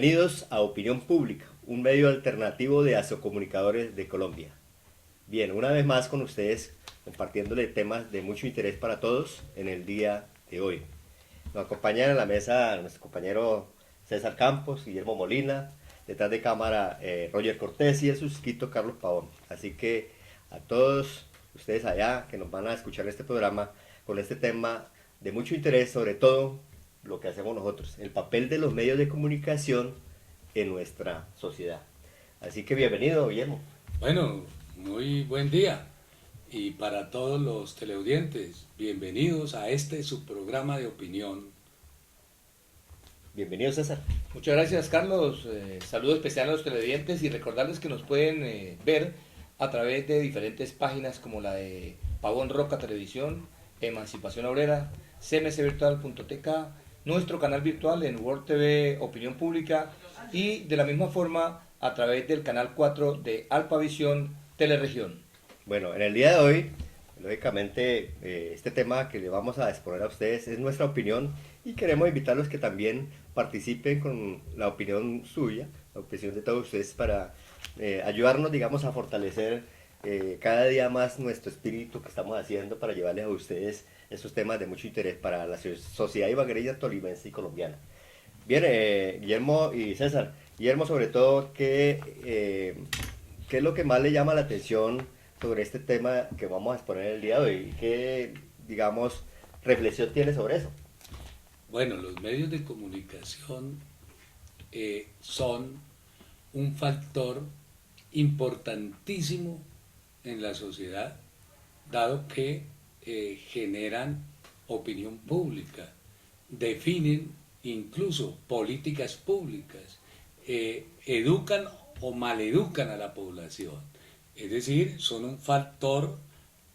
Bienvenidos a Opinión Pública, un medio alternativo de Asоcomunicadores de Colombia. Bien, una vez más con ustedes, compartiéndole temas de mucho interés para todos en el día de hoy. Nos acompañan en la mesa nuestro compañero César Campos, Guillermo Molina, detrás de cámara Roger Cortés y el suscrito Carlos Pavón. Así que a todos ustedes allá que nos van a escuchar este programa con este tema de mucho interés, sobre todo lo que hacemos nosotros, el papel de los medios de comunicación en nuestra sociedad. Así que bienvenido, Guillermo. Bueno, muy buen día. Y para todos los teleaudientes, bienvenidos a este su programa de opinión. Bienvenido, César. Muchas gracias, Carlos. Saludo especial a los televidentes y recordarles que nos pueden ver a través de diferentes páginas como la de Pavón Roca Televisión, Emancipación Obrera, cmcvirtual.tk, nuestro canal virtual en World TV Opinión Pública y de la misma forma a través del canal 4 de Alpavisión Teleregión. Bueno, en el día de hoy, lógicamente, este tema que le vamos a exponer a ustedes es nuestra opinión y queremos invitarlos que también participen con la opinión suya, la opinión de todos ustedes para ayudarnos, digamos, a fortalecer cada día más nuestro espíritu que estamos haciendo para llevarles a ustedes esos temas de mucho interés para la sociedad ibaguereña, tolimense y colombiana. Bien, Guillermo y César. Guillermo, sobre todo, ¿qué es lo que más le llama la atención sobre este tema que vamos a exponer el día de hoy? ¿Qué, digamos, reflexión tiene sobre eso? Bueno, los medios de comunicación son un factor importantísimo en la sociedad, dado que generan opinión pública, definen incluso políticas públicas, educan o maleducan a la población. Es decir, son un factor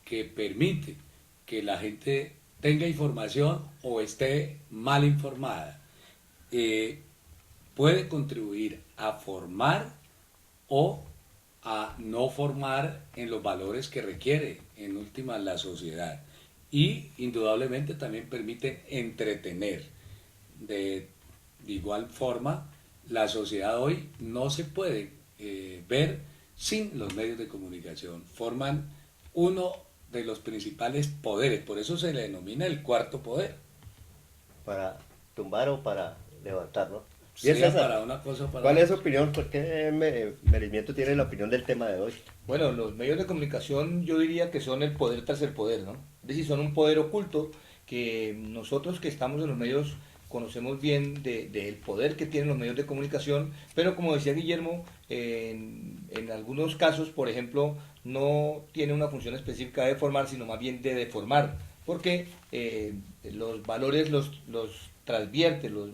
que permite que la gente tenga información o esté mal informada. Puede contribuir a formar o a no formar en los valores que requiere en última la sociedad, y indudablemente también permite entretener. De igual forma, la sociedad hoy no se puede ver sin los medios de comunicación. Forman uno de los principales poderes, por eso se le denomina el cuarto poder. Para tumbar o para levantar, ¿no? Bien, Sea César, para una cosa o para ¿cuál es su otra. opinión? ¿Por qué merecimiento tiene la opinión del tema de hoy? Bueno, los medios de comunicación yo diría que son el poder tras el poder, ¿no? Es decir, son un poder oculto que nosotros que estamos en los medios conocemos bien del poder que tienen los medios de comunicación, pero como decía Guillermo, en algunos casos, por ejemplo, no tiene una función específica de formar, sino más bien de deformar, porque los valores los transvierte, los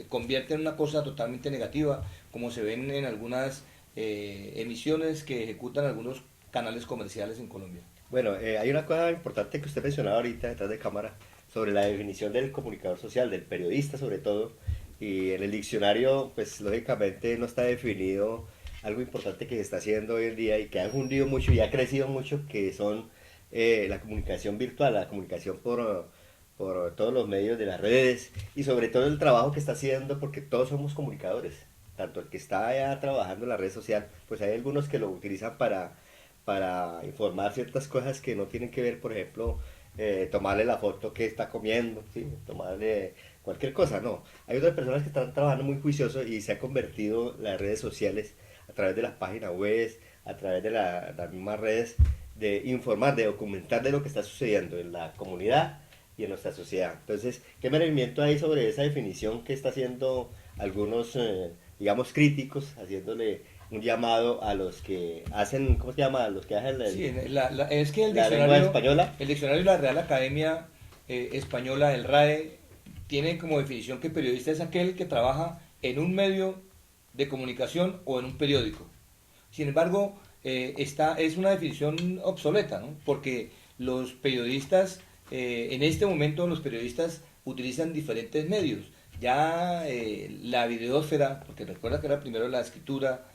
convierte en una cosa totalmente negativa, como se ven en algunas emisiones que ejecutan algunos canales comerciales en Colombia. Bueno, hay una cosa importante que usted mencionaba ahorita detrás de cámara sobre la definición del comunicador social, del periodista sobre todo, y en el diccionario, pues lógicamente no está definido algo importante que se está haciendo hoy en día y que ha fundido mucho y ha crecido mucho, que son la comunicación virtual, la comunicación por todos los medios de las redes y sobre todo el trabajo que está haciendo, porque todos somos comunicadores, tanto el que está allá trabajando en la red social, pues hay algunos que lo utilizan para informar ciertas cosas que no tienen que ver, por ejemplo, tomarle la foto que está comiendo, ¿sí? Tomarle cualquier cosa, no. Hay otras personas que están trabajando muy juicioso y se ha convertido las redes sociales a través de las páginas web, a través de las mismas redes, de informar, de documentar de lo que está sucediendo en la comunidad y en nuestra sociedad. Entonces, ¿qué merecimiento hay sobre esa definición que está haciendo algunos, digamos, críticos, haciéndole un llamado a los que hacen, ¿cómo se llama? A los que hacen Sí, es que la lengua española. el diccionario de la Real Academia Española, el RAE, tiene como definición que periodista es aquel que trabaja en un medio de comunicación o en un periódico. Sin embargo, esta es una definición obsoleta, ¿no? Porque los periodistas, en este momento los periodistas utilizan diferentes medios. Ya la videósfera, porque recuerda que era primero la escritura,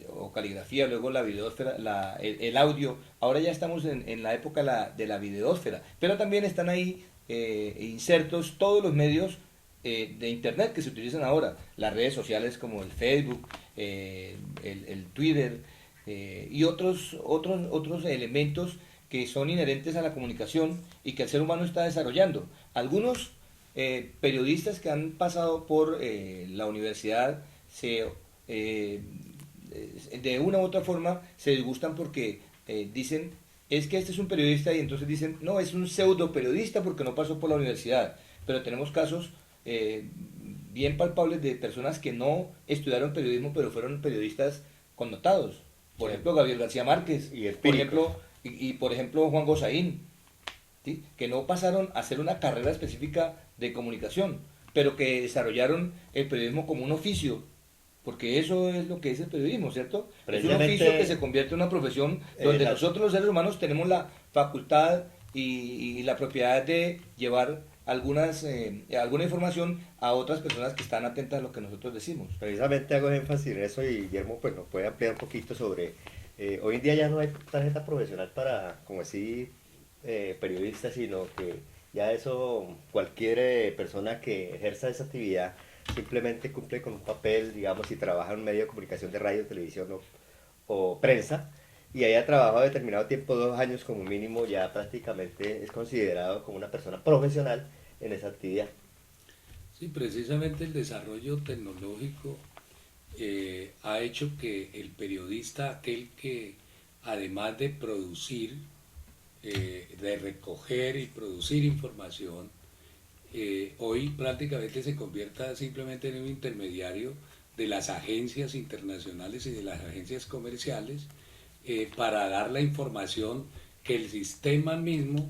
o caligrafía, luego la videósfera, el audio. Ahora ya estamos en la época de la videósfera, pero también están ahí insertos todos los medios de Internet que se utilizan ahora, las redes sociales como el Facebook, el Twitter y otros elementos que son inherentes a la comunicación y que el ser humano está desarrollando. Algunos periodistas que han pasado por la universidad eh, de una u otra forma se disgustan porque dicen, es que este es un periodista, y entonces dicen, no, es un pseudo periodista porque no pasó por la universidad. Pero tenemos casos eh, bien palpables de personas que no estudiaron periodismo, pero fueron periodistas connotados. Por ejemplo, Gabriel García Márquez, Y por empíricos. ejemplo, y por ejemplo Juan Gosaín, ¿sí? Que no pasaron a hacer una carrera específica de comunicación, pero que desarrollaron el periodismo como un oficio, porque eso es lo que es el periodismo, ¿cierto? Es un Precisamente, oficio que se convierte en una profesión donde la- nosotros los seres humanos tenemos la facultad y la propiedad de llevar alguna información a otras personas que están atentas a lo que nosotros decimos. precisamente hago énfasis en eso y Guillermo pues nos puede ampliar un poquito sobre... hoy en día ya no hay tarjeta profesional para, como así, periodistas, sino que ya eso, cualquier persona que ejerza esa actividad simplemente cumple con un papel, digamos, si trabaja en un medio de comunicación de radio, televisión o prensa, y haya trabajado determinado tiempo, 2 años como mínimo, ya prácticamente es considerado como una persona profesional en esa actividad. Sí, precisamente el desarrollo tecnológico ha hecho que el periodista, aquel que además de producir, de recoger y producir información, hoy prácticamente se convierta simplemente en un intermediario de las agencias internacionales y de las agencias comerciales para dar la información que el sistema mismo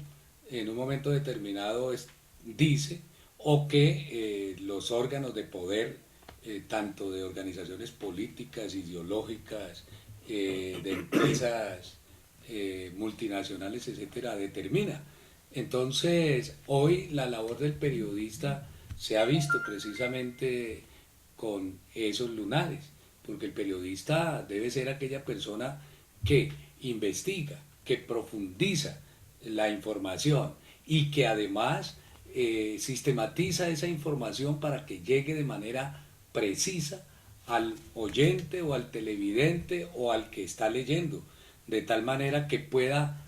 en un momento determinado dice, o que los órganos de poder, tanto de organizaciones políticas, ideológicas, de empresas multinacionales, etcétera, determina. Entonces, hoy la labor del periodista se ha visto precisamente con esos lunares, porque el periodista debe ser aquella persona que investiga, que profundiza la información y que además sistematiza esa información para que llegue de manera precisa al oyente o al televidente o al que está leyendo, de tal manera que pueda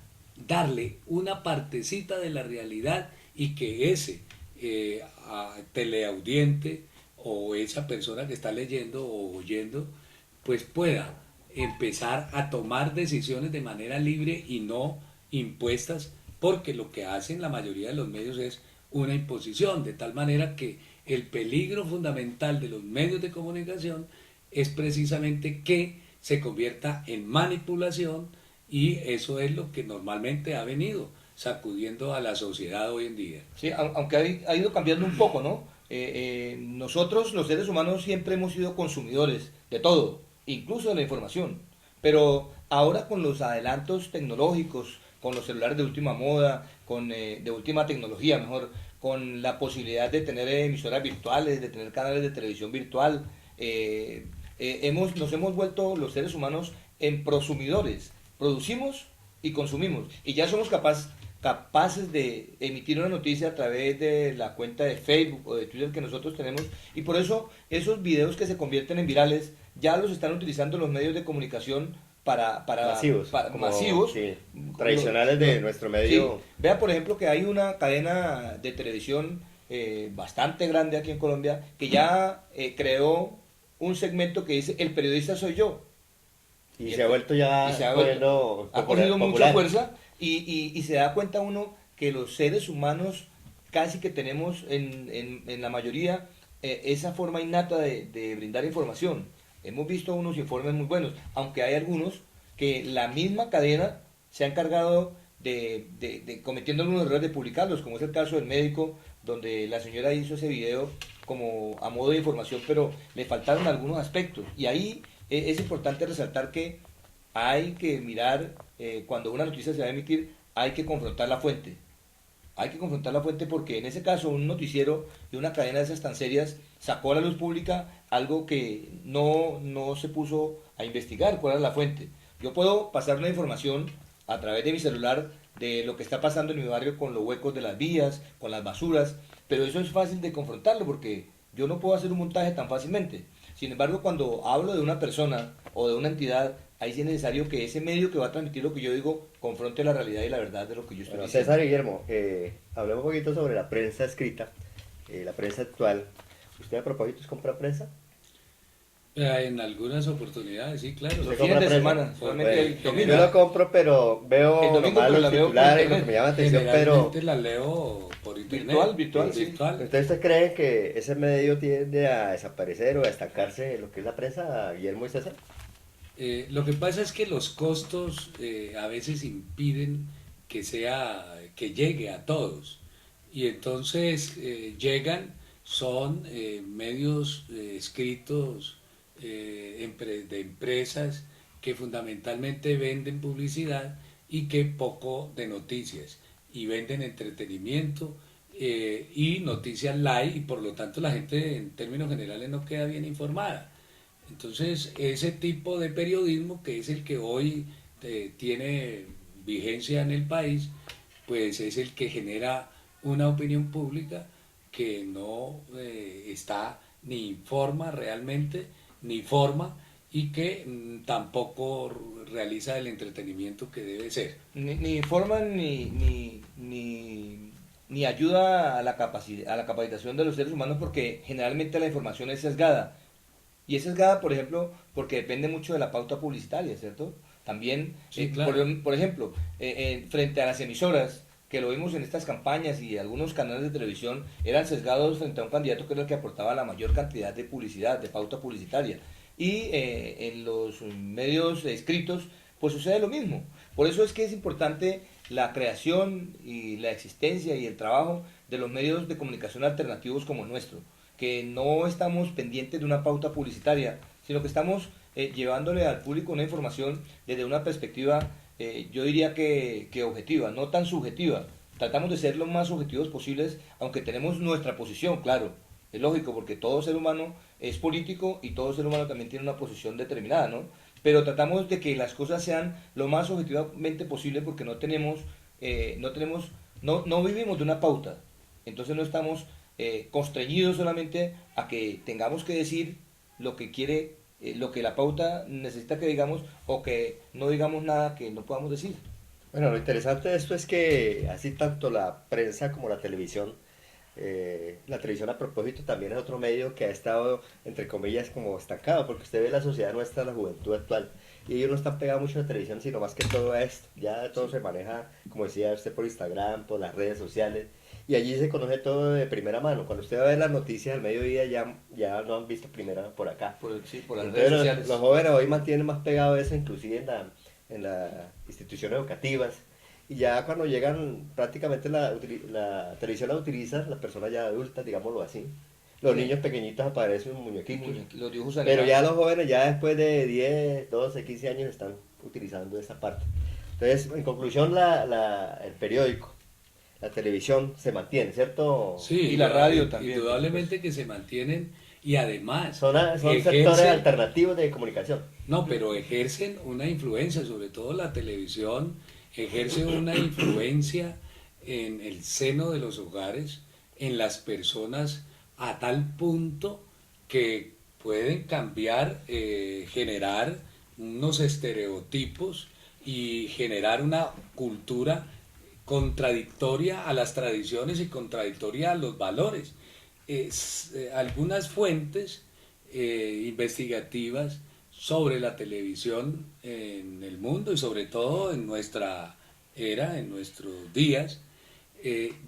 darle una partecita de la realidad y que ese teleaudiente o esa persona que está leyendo o oyendo pues pueda empezar a tomar decisiones de manera libre y no impuestas, porque lo que hacen la mayoría de los medios es una imposición, de tal manera que el peligro fundamental de los medios de comunicación es precisamente que se convierta en manipulación, y eso es lo que normalmente ha venido sacudiendo a la sociedad hoy en día. Sí, aunque ha ido cambiando un poco, ¿no? Nosotros, los seres humanos, siempre hemos sido consumidores de todo, incluso de la información. Pero ahora con los adelantos tecnológicos, con los celulares de última moda, de última tecnología, mejor, con la posibilidad de tener emisoras virtuales, de tener canales de televisión virtual, nos hemos vuelto los seres humanos en prosumidores. Producimos y consumimos. Y ya somos capaces de emitir una noticia a través de la cuenta de Facebook o de Twitter que nosotros tenemos. Y por eso esos videos que se convierten en virales ya los están utilizando los medios de comunicación masivos, sí, tradicionales de nuestro medio. Sí. Vea, por ejemplo, que hay una cadena de televisión bastante grande aquí en Colombia que ya creó un segmento que dice El periodista soy yo. Y se ha vuelto ya ha cogido mucha fuerza y se da cuenta uno que los seres humanos casi que tenemos en la mayoría esa forma innata de brindar información. Hemos visto unos informes muy buenos, aunque hay algunos que la misma cadena se ha encargado de cometiendo algunos errores de publicarlos, como es el caso del médico, donde la señora hizo ese video como a modo de información, pero le faltaron algunos aspectos. Y ahí es importante resaltar que hay que mirar, cuando una noticia se va a emitir, hay que confrontar la fuente. Hay que confrontar la fuente porque en ese caso un noticiero de una cadena de esas tan serias sacó a la luz pública algo que no se puso a investigar cuál era la fuente. Yo puedo pasar una información a través de mi celular de lo que está pasando en mi barrio con los huecos de las vías, con las basuras, pero eso es fácil de confrontarlo porque yo no puedo hacer un montaje tan fácilmente. Sin embargo, cuando hablo de una persona o de una entidad, ahí sí es necesario que ese medio que va a transmitir lo que yo digo confronte la realidad y la verdad de lo que yo estoy Bueno, diciendo. César Guillermo, hablemos un poquito sobre la prensa escrita, la prensa actual. ¿Usted a propósito compra prensa? En algunas oportunidades, sí, claro. Los ¿Usted fines de compra semana, prensa? solamente Bueno, el domingo. yo lo compro, pero veo El domingo, nomás pero la los veo por titulares, lo que internet. me llama la atención, pero... Generalmente la leo por internet. Virtual, sí. ¿Usted cree que ese medio tiende a desaparecer o a estancarse en lo que es la prensa, Guillermo y César? Lo que pasa es que los costos a veces impiden que llegue a todos. Y entonces llegan, son medios escritos de empresas que fundamentalmente venden publicidad y que poco de noticias. Y venden entretenimiento y noticias live, y por lo tanto la gente en términos generales no queda bien informada. Entonces, ese tipo de periodismo, que es el que hoy tiene vigencia en el país, pues es el que genera una opinión pública que no está ni informa realmente, ni forma, y que tampoco realiza el entretenimiento que debe ser. Ni informan ni ayuda a a la capacitación de los seres humanos porque generalmente la información es sesgada. Y es sesgada, por ejemplo, porque depende mucho de la pauta publicitaria, ¿cierto? También, Sí, claro. por ejemplo, frente a las emisoras, que lo vimos en estas campañas y algunos canales de televisión eran sesgados frente a un candidato que era el que aportaba la mayor cantidad de publicidad, de pauta publicitaria. Y en los medios escritos, pues sucede lo mismo. Por eso es que es importante la creación y la existencia y el trabajo de los medios de comunicación alternativos como el nuestro, que no estamos pendientes de una pauta publicitaria, sino que estamos llevándole al público una información desde una perspectiva, yo diría que objetiva, no tan subjetiva. Tratamos de ser lo más objetivos posibles, aunque tenemos nuestra posición, claro. Es lógico, porque todo ser humano es político y todo ser humano también tiene una posición determinada, ¿no? Pero tratamos de que las cosas sean lo más objetivamente posible porque no vivimos de una pauta. Entonces no estamos constreñidos solamente a que tengamos que decir lo que quiere, lo que la pauta necesita que digamos o que no digamos nada que no podamos decir. Bueno, lo interesante de esto es que así tanto la prensa como la televisión a propósito también es otro medio que ha estado, entre comillas, como estancado, porque usted ve la sociedad nuestra, la juventud actual, y ellos no están pegados mucho a la televisión, sino más que todo a esto. Ya todo se maneja, como decía usted, por Instagram, por las redes sociales, y allí se conoce todo de primera mano. Cuando usted va a ver las noticias al mediodía, ya no han visto primera por acá. Por las Entonces redes sociales. los jóvenes hoy mantienen más pegado eso, inclusive en las instituciones educativas. Y ya cuando llegan, prácticamente la televisión la utilizan las personas ya adultas, digámoslo así. Los Sí. niños pequeñitos aparecen muñequitos. Los dibujos Pero animados. ya los jóvenes, ya después de 10 12 15 años, están utilizando esa parte. Entonces, en conclusión, el periódico, la televisión se mantiene, ¿cierto? Sí, Y la radio también. indudablemente que se mantienen, y además Son sectores ejercen, alternativos de comunicación. no, pero ejercen una influencia, sobre todo la televisión, ejerce una influencia en el seno de los hogares, en las personas, a tal punto que pueden cambiar, generar unos estereotipos y generar una cultura contradictoria a las tradiciones y contradictoria a los valores. Algunas fuentes investigativas sobre la televisión en el mundo y sobre todo en nuestra era, en nuestros días,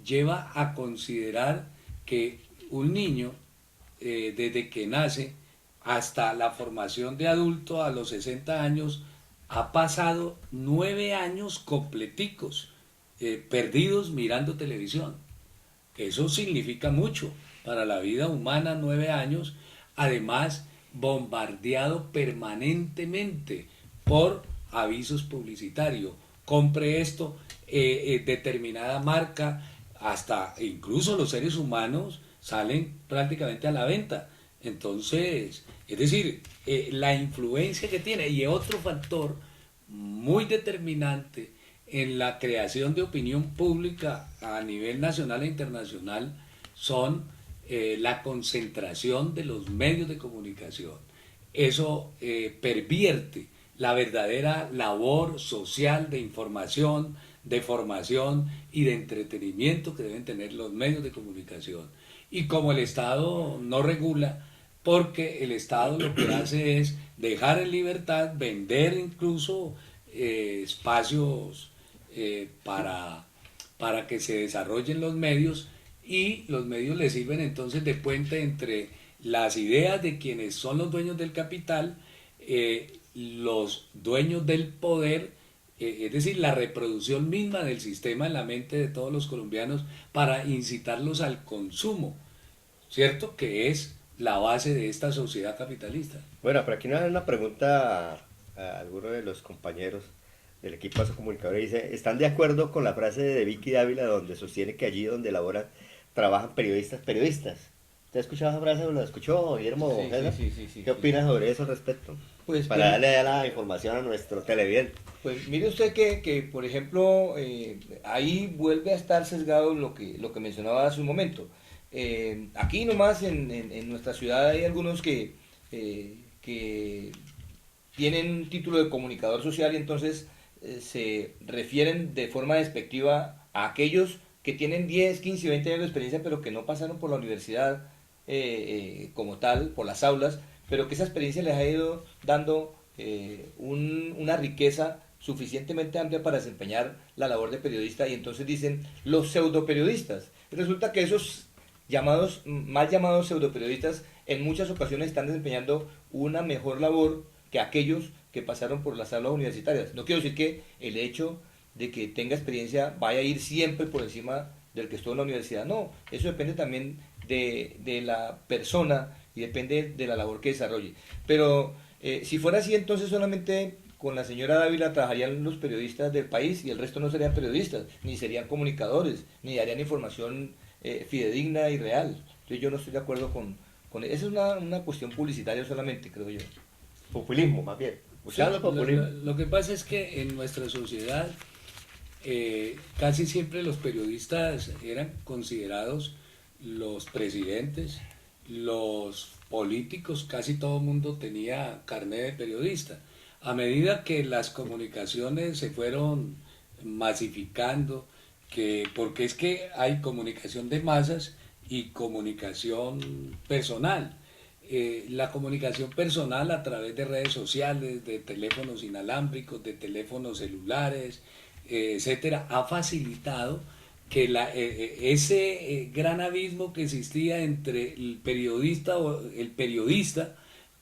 lleva a considerar que un niño, desde que nace hasta la formación de adulto a los 60 años, ha pasado 9 años completicos perdidos mirando televisión. Eso significa mucho para la vida humana, 9 años, además bombardeado permanentemente por avisos publicitarios. Compre esto, determinada marca, hasta incluso los seres humanos salen prácticamente a la venta. Entonces, es decir, la influencia que tiene, y otro factor muy determinante en la creación de opinión pública a nivel nacional e internacional, son la concentración de los medios de comunicación. Eso pervierte la verdadera labor social de información, de formación y de entretenimiento que deben tener los medios de comunicación. Y como el Estado no regula, porque el Estado lo que hace es dejar en libertad, vender incluso espacios para que se desarrollen los medios, y los medios le sirven entonces de puente entre las ideas de quienes son los dueños del capital, los dueños del poder, es decir, la reproducción misma del sistema en la mente de todos los colombianos para incitarlos al consumo, ¿cierto? Que es la base de esta sociedad capitalista. Bueno, pero aquí nos da una pregunta a alguno de los compañeros del equipo de comunicadores. Dice, ¿están de acuerdo con la frase de Vicky Dávila donde sostiene que allí donde laboran trabajan periodistas? ¿Usted ha escuchado esa frase o la escuchó, Guillermo? Sí, ¿Qué opinas sobre eso al respecto? Pues, Para darle la información a nuestro televidente. Pues mire usted que por ejemplo, ahí vuelve a estar sesgado lo que mencionaba hace un momento. Aquí nomás en nuestra ciudad hay algunos que tienen título de comunicador social y entonces se refieren de forma despectiva a aquellos que tienen 10, 15, 20 años de experiencia, pero que no pasaron por la universidad como tal, por las aulas, pero que esa experiencia les ha ido dando una riqueza suficientemente amplia para desempeñar la labor de periodista, y entonces dicen los pseudoperiodistas. Resulta que esos mal llamados pseudoperiodistas en muchas ocasiones están desempeñando una mejor labor que aquellos que pasaron por las aulas universitarias. No quiero decir que el hecho de que tenga experiencia vaya a ir siempre por encima del que estuvo en la universidad. No, eso depende también de la persona y depende de la labor que desarrolle. Pero si fuera así, entonces solamente con la señora Dávila trabajarían los periodistas del país y el resto no serían periodistas, ni serían comunicadores, ni darían información fidedigna y real. Entonces yo no estoy de acuerdo con eso. Es una cuestión publicitaria solamente, creo yo. Populismo, más bien. Claro, lo que pasa es que en nuestra sociedad casi siempre los periodistas eran considerados los presidentes, los políticos, casi todo el mundo tenía carnet de periodista. A medida que las comunicaciones se fueron masificando, porque es que hay comunicación de masas y comunicación personal. La comunicación personal a través de redes sociales, de teléfonos inalámbricos, de teléfonos celulares, etcétera, ha facilitado que ese gran abismo que existía entre el periodista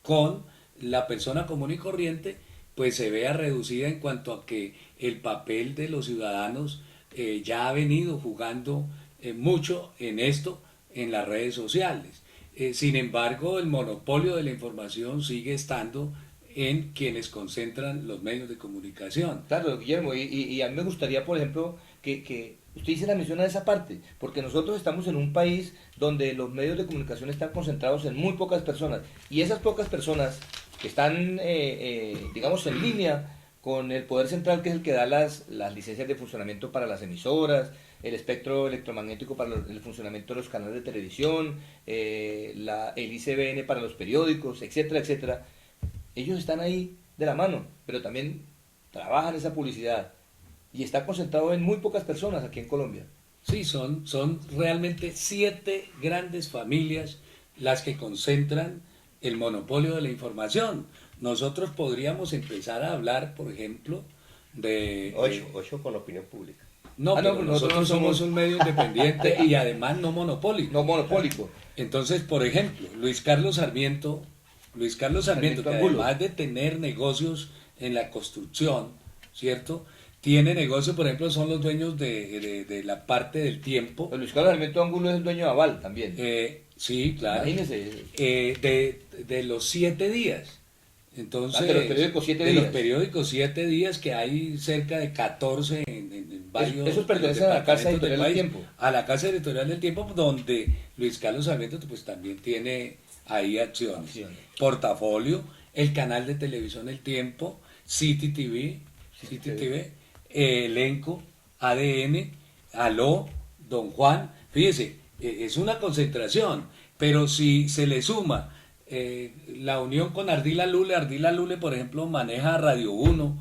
con la persona común y corriente, pues se vea reducida en cuanto a que el papel de los ciudadanos ya ha venido jugando mucho en esto, en las redes sociales. Sin embargo, el monopolio de la información sigue estando en quienes concentran los medios de comunicación. Claro, Guillermo, y a mí me gustaría, por ejemplo, que usted hice la mención a esa parte, porque nosotros estamos en un país donde los medios de comunicación están concentrados en muy pocas personas, y esas pocas personas que están, digamos, en línea con el poder central, que es el que da las licencias de funcionamiento para las emisoras, el espectro electromagnético para el funcionamiento de los canales de televisión, el ICBN para los periódicos, etcétera, etcétera. Ellos están ahí de la mano, pero también trabajan esa publicidad y está concentrado en muy pocas personas aquí en Colombia. Sí, son realmente 7 grandes familias las que concentran el monopolio de la información. Nosotros podríamos empezar a hablar, por ejemplo, de... 8 con opinión pública. No, pero nosotros somos un medio independiente y además no monopólico. No monopólico. Entonces, por ejemplo, Luis Carlos Sarmiento, que además de tener negocios en la construcción, ¿cierto? Tiene negocios, por ejemplo, son los dueños de la parte del tiempo. Pero Luis Carlos Sarmiento Angulo es el dueño de Aval también. Sí, claro. Imagínese. De los 7 días. Entonces, de los periódicos 7 días. De los periódicos 7 días, que hay cerca de 14 en varios... Eso pertenece a la Casa Editorial del Tiempo. A la Casa Editorial del Tiempo, donde Luis Carlos Sarmiento pues también tiene ahí acciones. Portafolio, el canal de televisión El Tiempo, City TV, Elenco, ADN, Aló, Don Juan. Fíjese, Es una concentración, pero si se le suma la unión con Ardila Lule, por ejemplo, maneja Radio Uno,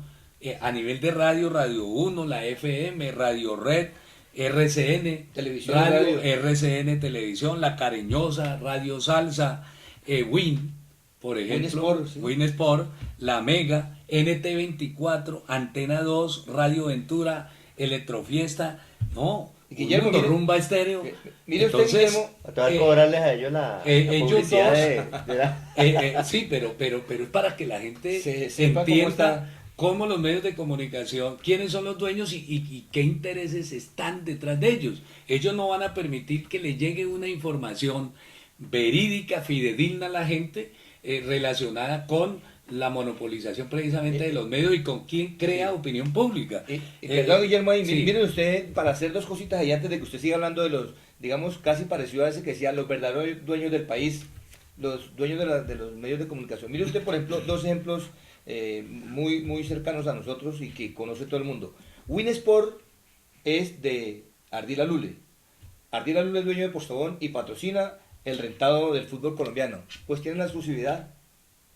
a nivel de radio, Radio Uno, la FM, Radio Red, RCN, Televisión, radio. RCN Televisión, La Cariñosa, Radio Salsa, Win, por ejemplo, Sport, sí. Win Sport, La Mega, NT24, Antena 2, Radio Ventura, Electrofiesta, no, Guillermo, Mundo mire, Rumba Estéreo. Mire usted, Entonces, Guillermo, Te va a cobrarles a ellos la ellos publicidad dos, de la... sí, pero es para que la gente sepa cómo entienda está. cómo los medios de comunicación, quiénes son los dueños y qué intereses están detrás de ellos. Ellos no van a permitir que le llegue una información verídica, fidedigna a la gente relacionada con la monopolización precisamente de los medios y con quién crea opinión pública. Perdón, Guillermo, ahí, sí. miren usted, para hacer dos cositas ahí antes de que usted siga hablando de los, digamos, casi parecido a ese que decía, los verdaderos dueños del país, los dueños de los medios de comunicación. Mire usted, por ejemplo, dos ejemplos muy cercanos a nosotros y que conoce todo el mundo. Winsport es de Ardila Lule. Ardila Lule es dueño de Postobón y patrocina el rentado del fútbol colombiano. Pues tiene la exclusividad,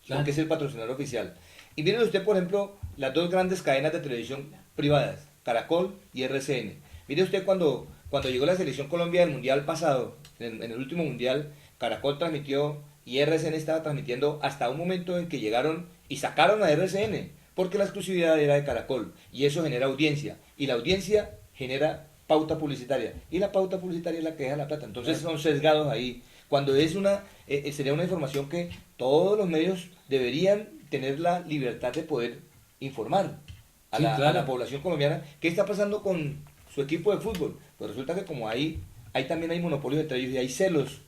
Claro. porque es el patrocinador oficial. Y miren usted, por ejemplo, las dos grandes cadenas de televisión privadas, Caracol y RCN. Mire usted cuando llegó la selección Colombia del Mundial pasado, en el último Mundial, Caracol transmitió y RCN estaba transmitiendo hasta un momento en que llegaron y sacaron a RCN, porque la exclusividad era de Caracol, y eso genera audiencia, y la audiencia genera pauta publicitaria, y la pauta publicitaria es la que deja la plata. Entonces son sesgados ahí. Cuando es sería una información que todos los medios deberían tener la libertad de poder informar a, Sí, la, claro. a la población colombiana qué está pasando con su equipo de fútbol. Pues resulta que como ahí también hay monopolios entre ellos y hay celos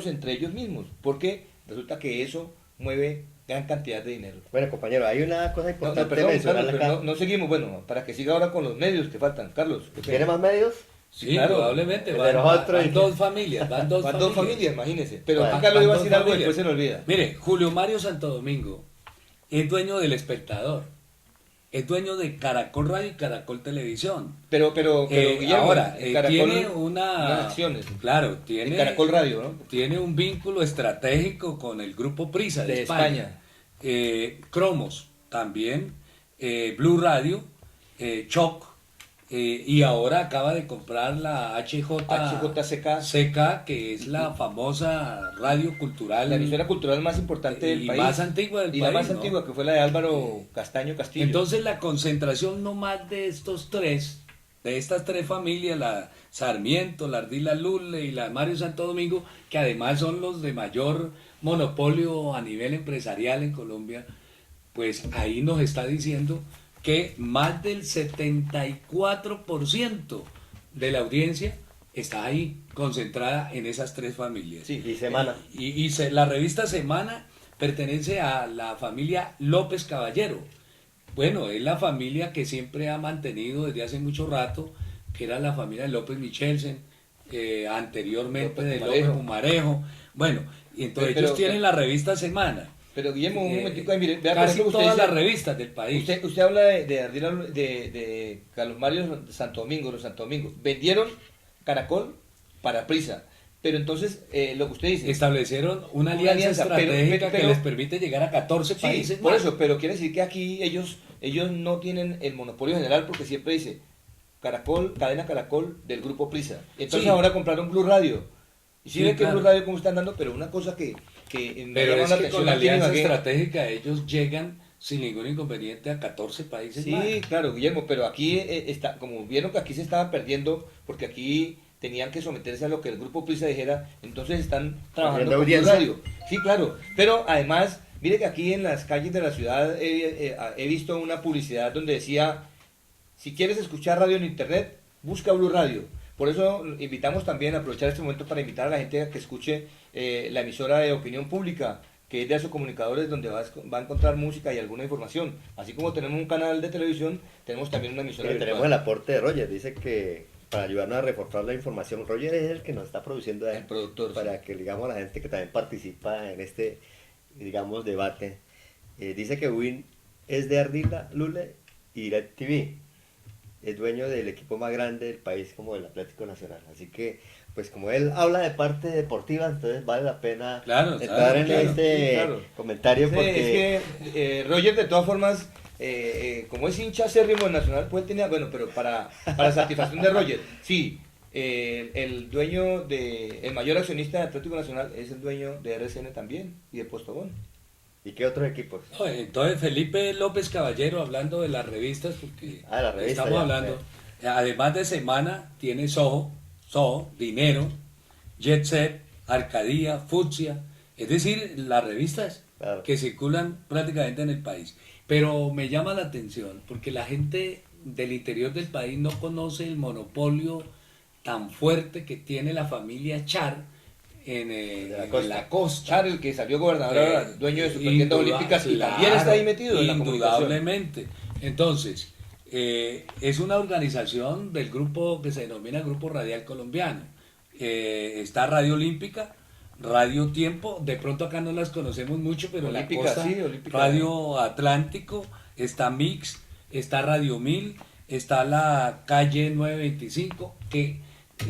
entre ellos mismos, porque resulta que eso mueve gran cantidad de dinero. Bueno, compañero, hay una cosa No, importante perdón, mencionar Carlos, acá. pero no seguimos. Bueno, para que siga ahora con los medios que faltan. Carlos, qué pena. ¿Tiene más medios? Sí, claro. probablemente. De Van nosotros. dos familias, van dos Van familias. dos familias, imagínense. Pero Bueno, acá lo iba a Van decir dos algo y familias. después se me olvida. Mire, Julio Mario Santo Domingo es dueño del Espectador, es dueño de Caracol Radio y Caracol Televisión. Pero Guillermo, Ahora, en Caracol, tiene unas acciones. Claro, En tiene, Caracol Radio, ¿no? tiene un vínculo estratégico con el grupo Prisa de, De España. Cromos también, Blue Radio, Choc, y ahora acaba de comprar la HJCK, CK, que es la famosa radio cultural la emisora cultural más importante del y país. más antigua del y país, la más ¿no? antigua, que fue la de Álvaro Castaño Castillo. Entonces la concentración no más de estos tres, de estas tres familias, la Sarmiento, la Ardila Lule y la Mario Santo Domingo, que además son los de mayor monopolio a nivel empresarial en Colombia, pues ahí nos está diciendo que más del 74% de la audiencia está ahí concentrada en esas tres familias. Sí. Y Semana. La revista Semana pertenece a la familia López Caballero. Bueno, es la familia que siempre ha mantenido desde hace mucho rato, que era la familia de López Michelsen, anteriormente López de Pumarejo. López Pumarejo. Bueno, y entonces Pero- ellos tienen la revista Semana. Pero Guillermo, un momentico, mire, vea, por Casi ejemplo, usted todas dice- las revistas del país. Usted habla de Ardila, de Carlos Mario Santo Domingo, los Santo Domingo. Vendieron Caracol para Prisa. Pero entonces, lo que usted dice... Establecieron una Una alianza alianza, pero- estratégica que pero- les permite llegar a 14 Sí, países por más. eso, pero quiere decir que aquí ellos no tienen el monopolio general porque siempre dice Caracol, cadena Caracol del grupo Prisa. Entonces Sí. ahora compraron Blue Radio. Y sí, Sí, ven que claro. Blue Radio cómo están dando, pero una cosa que me Pero llama es la que atención, con la no tienen alianza a qué- estratégica ellos llegan sin ningún inconveniente a 14 países más. Sí, claro, Guillermo, pero aquí está, como vieron que aquí se estaban perdiendo, porque aquí tenían que someterse a lo que el grupo Prisa dijera, entonces están trabajando Perdiendo con Blue audiencia. Radio. Sí, claro, pero además, mire que aquí en las calles de la ciudad he visto una publicidad donde decía, si quieres escuchar radio en internet, busca Blue Radio. Por eso invitamos también a aprovechar este momento para invitar a la gente a que escuche la emisora de opinión pública, que es de Asocomunicadores, donde va a encontrar música y alguna información. Así como tenemos un canal de televisión, tenemos también una emisora Mire, tenemos virtual. el aporte de Roger. Dice que para ayudarnos a reforzar la información, Roger es el que nos está produciendo El productor, para que digamos a la gente que también participa en este digamos debate. Dice que Win es de Ardila Lule y DirecTV. Es dueño del equipo más grande del país como el Atlético Nacional. Así que pues como él habla de parte deportiva, entonces vale la pena Claro, entrar en claro, este claro. comentario Sí, porque es que Roger, de todas formas, como es hincha acérrimo del Nacional, pues tenía, bueno, pero para satisfacción de Roger, sí, el dueño el mayor accionista de Atlético Nacional es el dueño de RCN también y de Postobón. ¿y qué otros equipos? No, entonces Felipe López Caballero, hablando de las revistas, porque La revista estamos ya, hablando, además de Semana, tiene Soho, Dinero, Jet Set, Arcadía, Fucsia, es decir, las revistas claro. que circulan prácticamente en el país. Pero me llama la atención porque la gente del interior del país no conoce el monopolio tan fuerte que tiene la familia Char en la costa. Char, el que salió gobernador, ahora, dueño de Supertiendas Olímpicas, y también está ahí metido en la comunicación. Indudablemente. Entonces, es una organización del grupo que se denomina Grupo Radial Colombiano. Está Radio Olímpica, Radio Tiempo, de pronto acá no las conocemos mucho, pero Olímpica, en la costa, sí, Olímpica. Radio Atlántico, está Mix, está Radio 1000, está la calle 925, que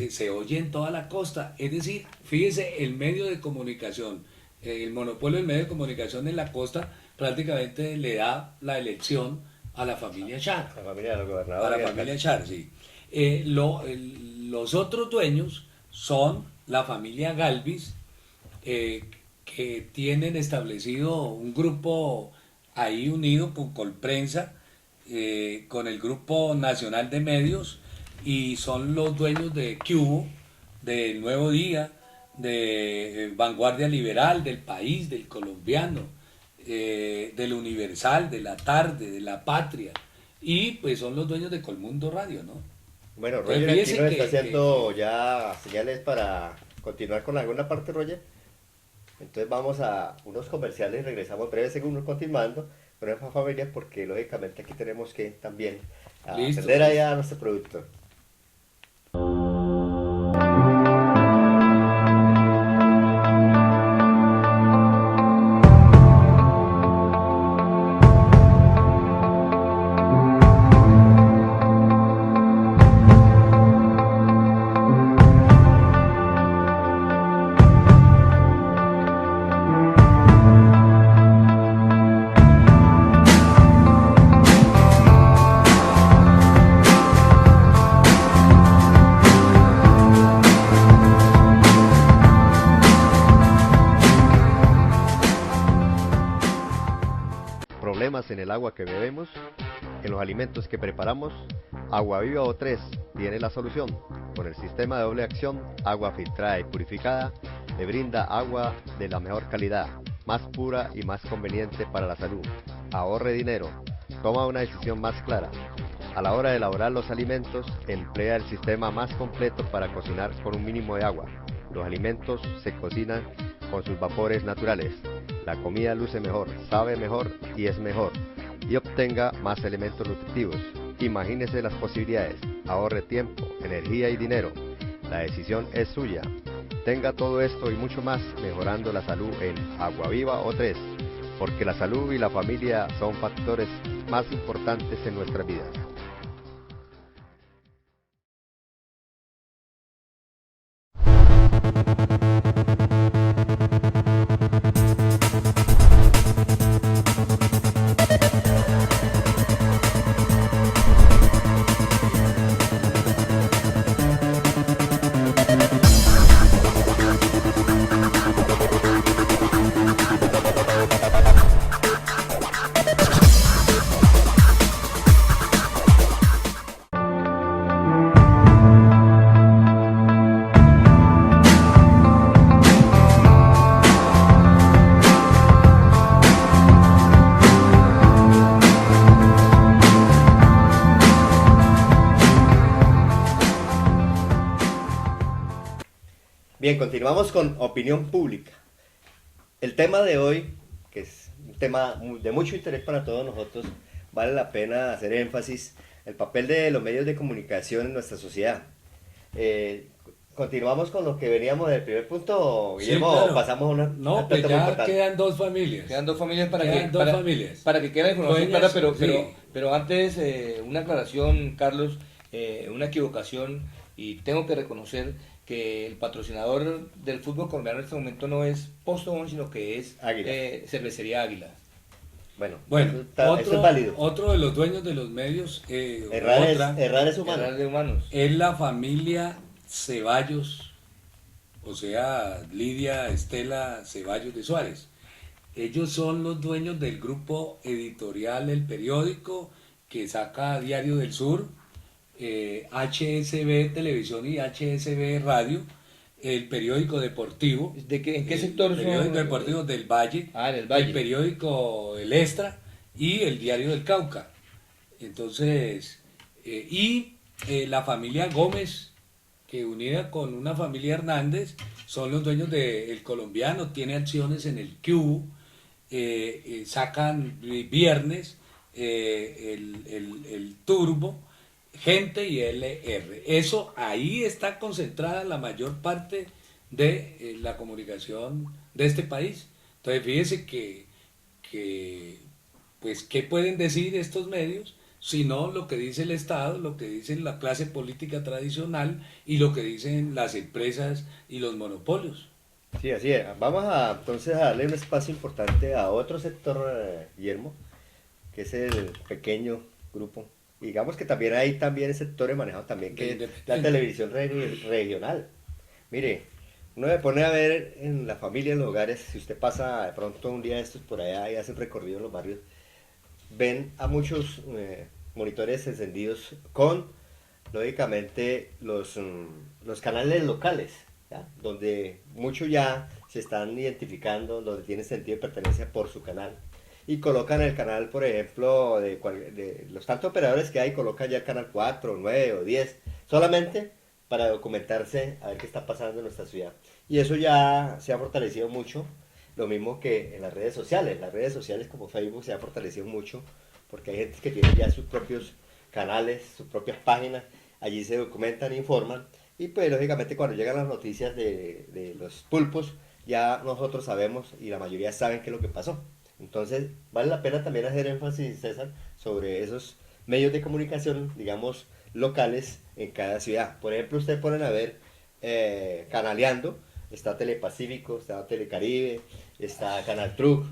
se oye en toda la costa. Es decir, fíjese, el medio de comunicación, el monopolio del medio de comunicación en la costa prácticamente le da la elección a la familia Char. La familia de los A gobernadores. la familia Char, sí. Los otros dueños son la familia Galvis, que tienen establecido un grupo ahí unido con Colprensa, con el Grupo Nacional de Medios, y son los dueños de Cubo, del Nuevo Día, de Vanguardia Liberal, del País, del Colombiano, del Universal, de La Tarde, de La Patria, y pues son los dueños de Colmundo Radio, ¿no? Bueno, Entonces, Roger aquí fíjese nos está que- haciendo ya señales para continuar con alguna parte, Roger. Entonces vamos a unos comerciales, regresamos breves segundos continuando con esa familia porque lógicamente aquí tenemos que también Listo, atender sí. allá a nuestro producto. Problemas en el agua que bebemos, en los alimentos que preparamos, Agua Viva O3 tiene la solución. Con el sistema de doble acción, agua filtrada y purificada, le brinda agua de la mejor calidad, más pura y más conveniente para la salud. Ahorre dinero, toma una decisión más clara. A la hora de elaborar los alimentos, emplea el sistema más completo para cocinar con un mínimo de agua. Los alimentos se cocinan con sus vapores naturales. La comida luce mejor, sabe mejor y es mejor. Y obtenga más elementos nutritivos. Imagínese las posibilidades. Ahorre tiempo, energía y dinero. La decisión es suya. Tenga todo esto y mucho más mejorando la salud en Agua Viva O3. Porque la salud y la familia son factores más importantes en nuestras vidas. Bien, continuamos con opinión pública. El tema de hoy, que es un tema de mucho interés para todos nosotros, vale la pena hacer énfasis, el papel de los medios de comunicación en nuestra sociedad. Continuamos con lo que veníamos del primer punto, Sí, Guillermo, claro. pasamos a una No, un pues aspecto muy ya importante. quedan dos familias. Quedan dos familias familias. para que quede la información Dueñas, clara, sí. pero antes una aclaración, Carlos, una equivocación, y tengo que reconocer que el patrocinador del fútbol colombiano en este momento no es Postobón, sino que es Águila. Cervecería Águila. Bueno, Bueno, eso es válido. otro de los dueños de los medios, Errar es humano. Errar de humanos. es la familia Ceballos, o sea, Lidia Estela Ceballos de Suárez. Ellos son los dueños del grupo editorial El Periódico, que saca Diario del Sur, HSB Televisión y HSB Radio, el periódico deportivo. ¿En qué sector El periódico deportivo del Valle, Ah, en el Valle. el periódico El Extra y el Diario del Cauca. Entonces, la familia Gómez, que unida con una familia Hernández, son los dueños del Colombiano, tiene acciones en el Q, sacan viernes el Turbo, Gente y LR. Eso, ahí está concentrada la mayor parte de la comunicación de este país. Entonces, fíjese pues, ¿qué pueden decir estos medios? Sino lo que dice el Estado, lo que dice la clase política tradicional y lo que dicen las empresas y los monopolios. Sí, así es. Vamos entonces a darle un espacio importante a otro sector, Guillermo, que es el pequeño grupo. Digamos que también hay también sectores manejados también, que es la televisión regional. Mire, uno se pone a ver en la familia, en los hogares, si usted pasa de pronto un día de estos por allá y hace un recorrido en los barrios, ven a muchos monitores encendidos con, lógicamente, los canales locales, ¿ya? Donde muchos ya se están identificando, donde tienen sentido de pertenencia por su canal. Y colocan el canal, por ejemplo, de los tantos operadores que hay, colocan ya el canal 4, 9 o 10, solamente para documentarse a ver qué está pasando en nuestra ciudad. Y eso ya se ha fortalecido mucho, lo mismo que en las redes sociales como Facebook se ha fortalecido mucho, porque hay gente que tiene ya sus propios canales, sus propias páginas, allí se documentan, informan, y pues lógicamente cuando llegan las noticias de los pulpos, ya nosotros sabemos y la mayoría saben qué es lo que pasó. Entonces, vale la pena también hacer énfasis, César, sobre esos medios de comunicación, digamos, locales en cada ciudad. Por ejemplo, ustedes ponen a ver Canaleando, está Telepacífico, está Telecaribe, está Canal Truc,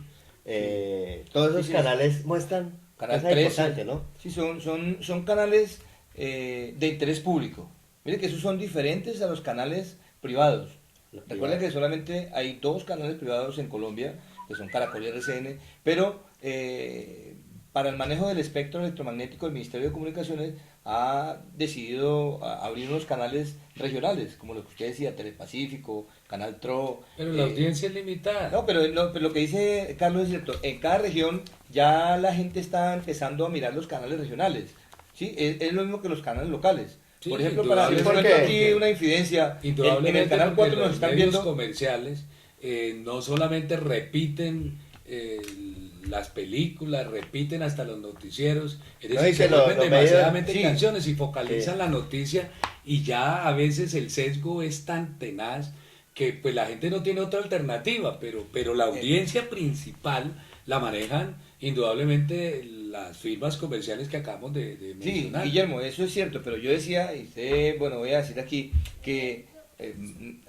todos esos canales muestran Canal cosas 13, importantes, ¿no? Sí, son canales de interés público. Mire que esos son diferentes a los canales privados. Recuerden que solamente hay 2 canales privados en Colombia, que son Caracol y RCN, pero para el manejo del espectro electromagnético el Ministerio de Comunicaciones ha decidido abrir unos canales regionales, como lo que usted decía, Telepacífico, Canal TRO. Pero la audiencia es limitada. No, pero lo que dice Carlos es cierto, en cada región ya la gente está empezando a mirar los canales regionales, ¿sí? Es lo mismo que los canales locales. Sí, Por ejemplo, para les indudablemente, cuento aquí una infidencia, en el canal 4 nos los están medios viendo... comerciales no solamente repiten las películas, repiten hasta los noticieros, es No, decir, y que se vuelven los demasiadamente medios- sí. canciones y focalizan Sí. la noticia, y ya a veces el sesgo es tan tenaz que pues la gente no tiene otra alternativa, pero la audiencia principal la manejan indudablemente las firmas comerciales que acabamos de Sí, mencionar. Guillermo, eso es cierto, pero yo decía, y usted, bueno, voy a decir aquí, que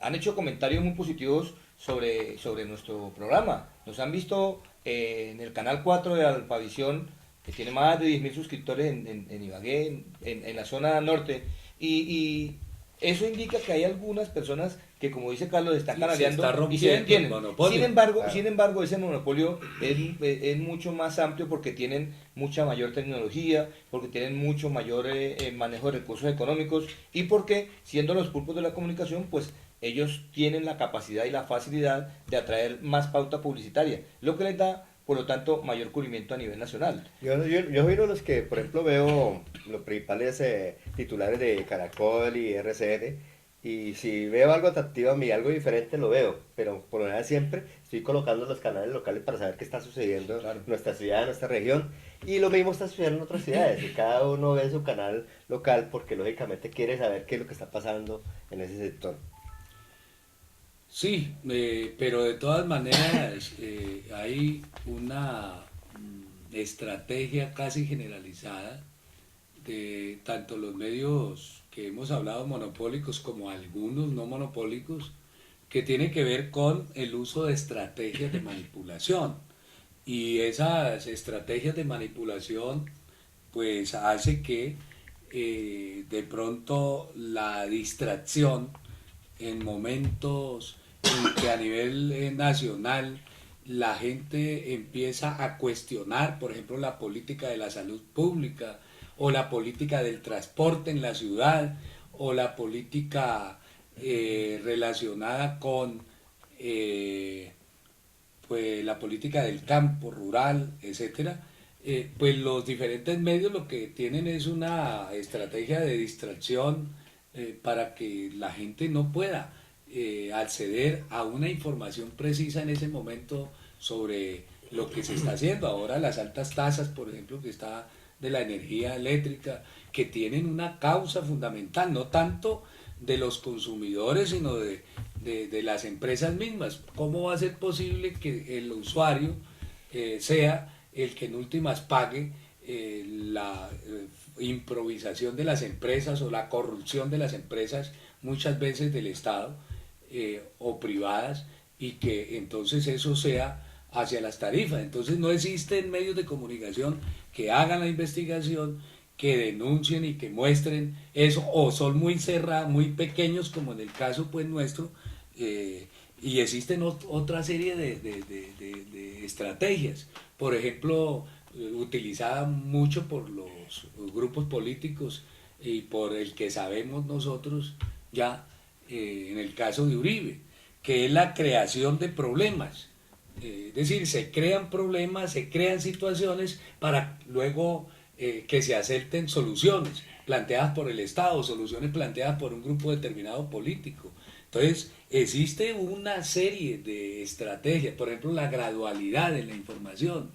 han hecho comentarios muy positivos sobre nuestro programa. Nos han visto en el canal 4 de Alpavisión, que tiene más de 10.000 suscriptores en Ibagué, en la zona norte, y eso indica que hay algunas personas que, como dice Carlos, están Sí, canaleando se está y se rompiendo detienen. el monopolio. Claro. Sin embargo, ese monopolio es mucho más amplio porque tienen mucha mayor tecnología, porque tienen mucho mayor manejo de recursos económicos y porque, siendo los pulpos de la comunicación, pues ellos tienen la capacidad y la facilidad de atraer más pauta publicitaria, lo que les da, por lo tanto, mayor cubrimiento a nivel nacional. Yo soy uno de los que, por ejemplo, veo los principales titulares de Caracol y RCN, y si veo algo atractivo a mí, algo diferente, lo veo, pero por lo general siempre estoy colocando los canales locales para saber qué está sucediendo Claro. en nuestra ciudad, en nuestra región, y lo mismo está sucediendo en otras ciudades, y cada uno ve su canal local porque lógicamente quiere saber qué es lo que está pasando en ese sector. Sí, pero de todas maneras hay una estrategia casi generalizada de tanto los medios que hemos hablado monopólicos como algunos no monopólicos, que tiene que ver con el uso de estrategias de manipulación. Y esas estrategias de manipulación pues hace que de pronto la distracción en momentos en que a nivel nacional la gente empieza a cuestionar, por ejemplo, la política de la salud pública o la política del transporte en la ciudad o la política relacionada con pues la política del campo rural, etcétera, pues los diferentes medios lo que tienen es una estrategia de distracción para que la gente no pueda acceder a una información precisa en ese momento sobre lo que se está haciendo. Ahora las altas tasas, por ejemplo, que está de la energía eléctrica, que tienen una causa fundamental, no tanto de los consumidores, sino de las empresas mismas. ¿Cómo va a ser posible que el usuario sea el que en últimas pague la improvisación de las empresas o la corrupción de las empresas, muchas veces del Estado o privadas, y que entonces eso sea hacia las tarifas? Entonces no existen medios de comunicación que hagan la investigación, que denuncien y que muestren eso, o son muy cerrados, muy pequeños, como en el caso pues nuestro, y existen otra serie de estrategias, por ejemplo, utilizada mucho por los grupos políticos y por el que sabemos nosotros ya, en el caso de Uribe, que es la creación de problemas. Es decir, se crean problemas, se crean situaciones para luego que se acepten soluciones planteadas por el Estado, soluciones planteadas por un grupo determinado político. Entonces, existe una serie de estrategias, por ejemplo, la gradualidad en la información.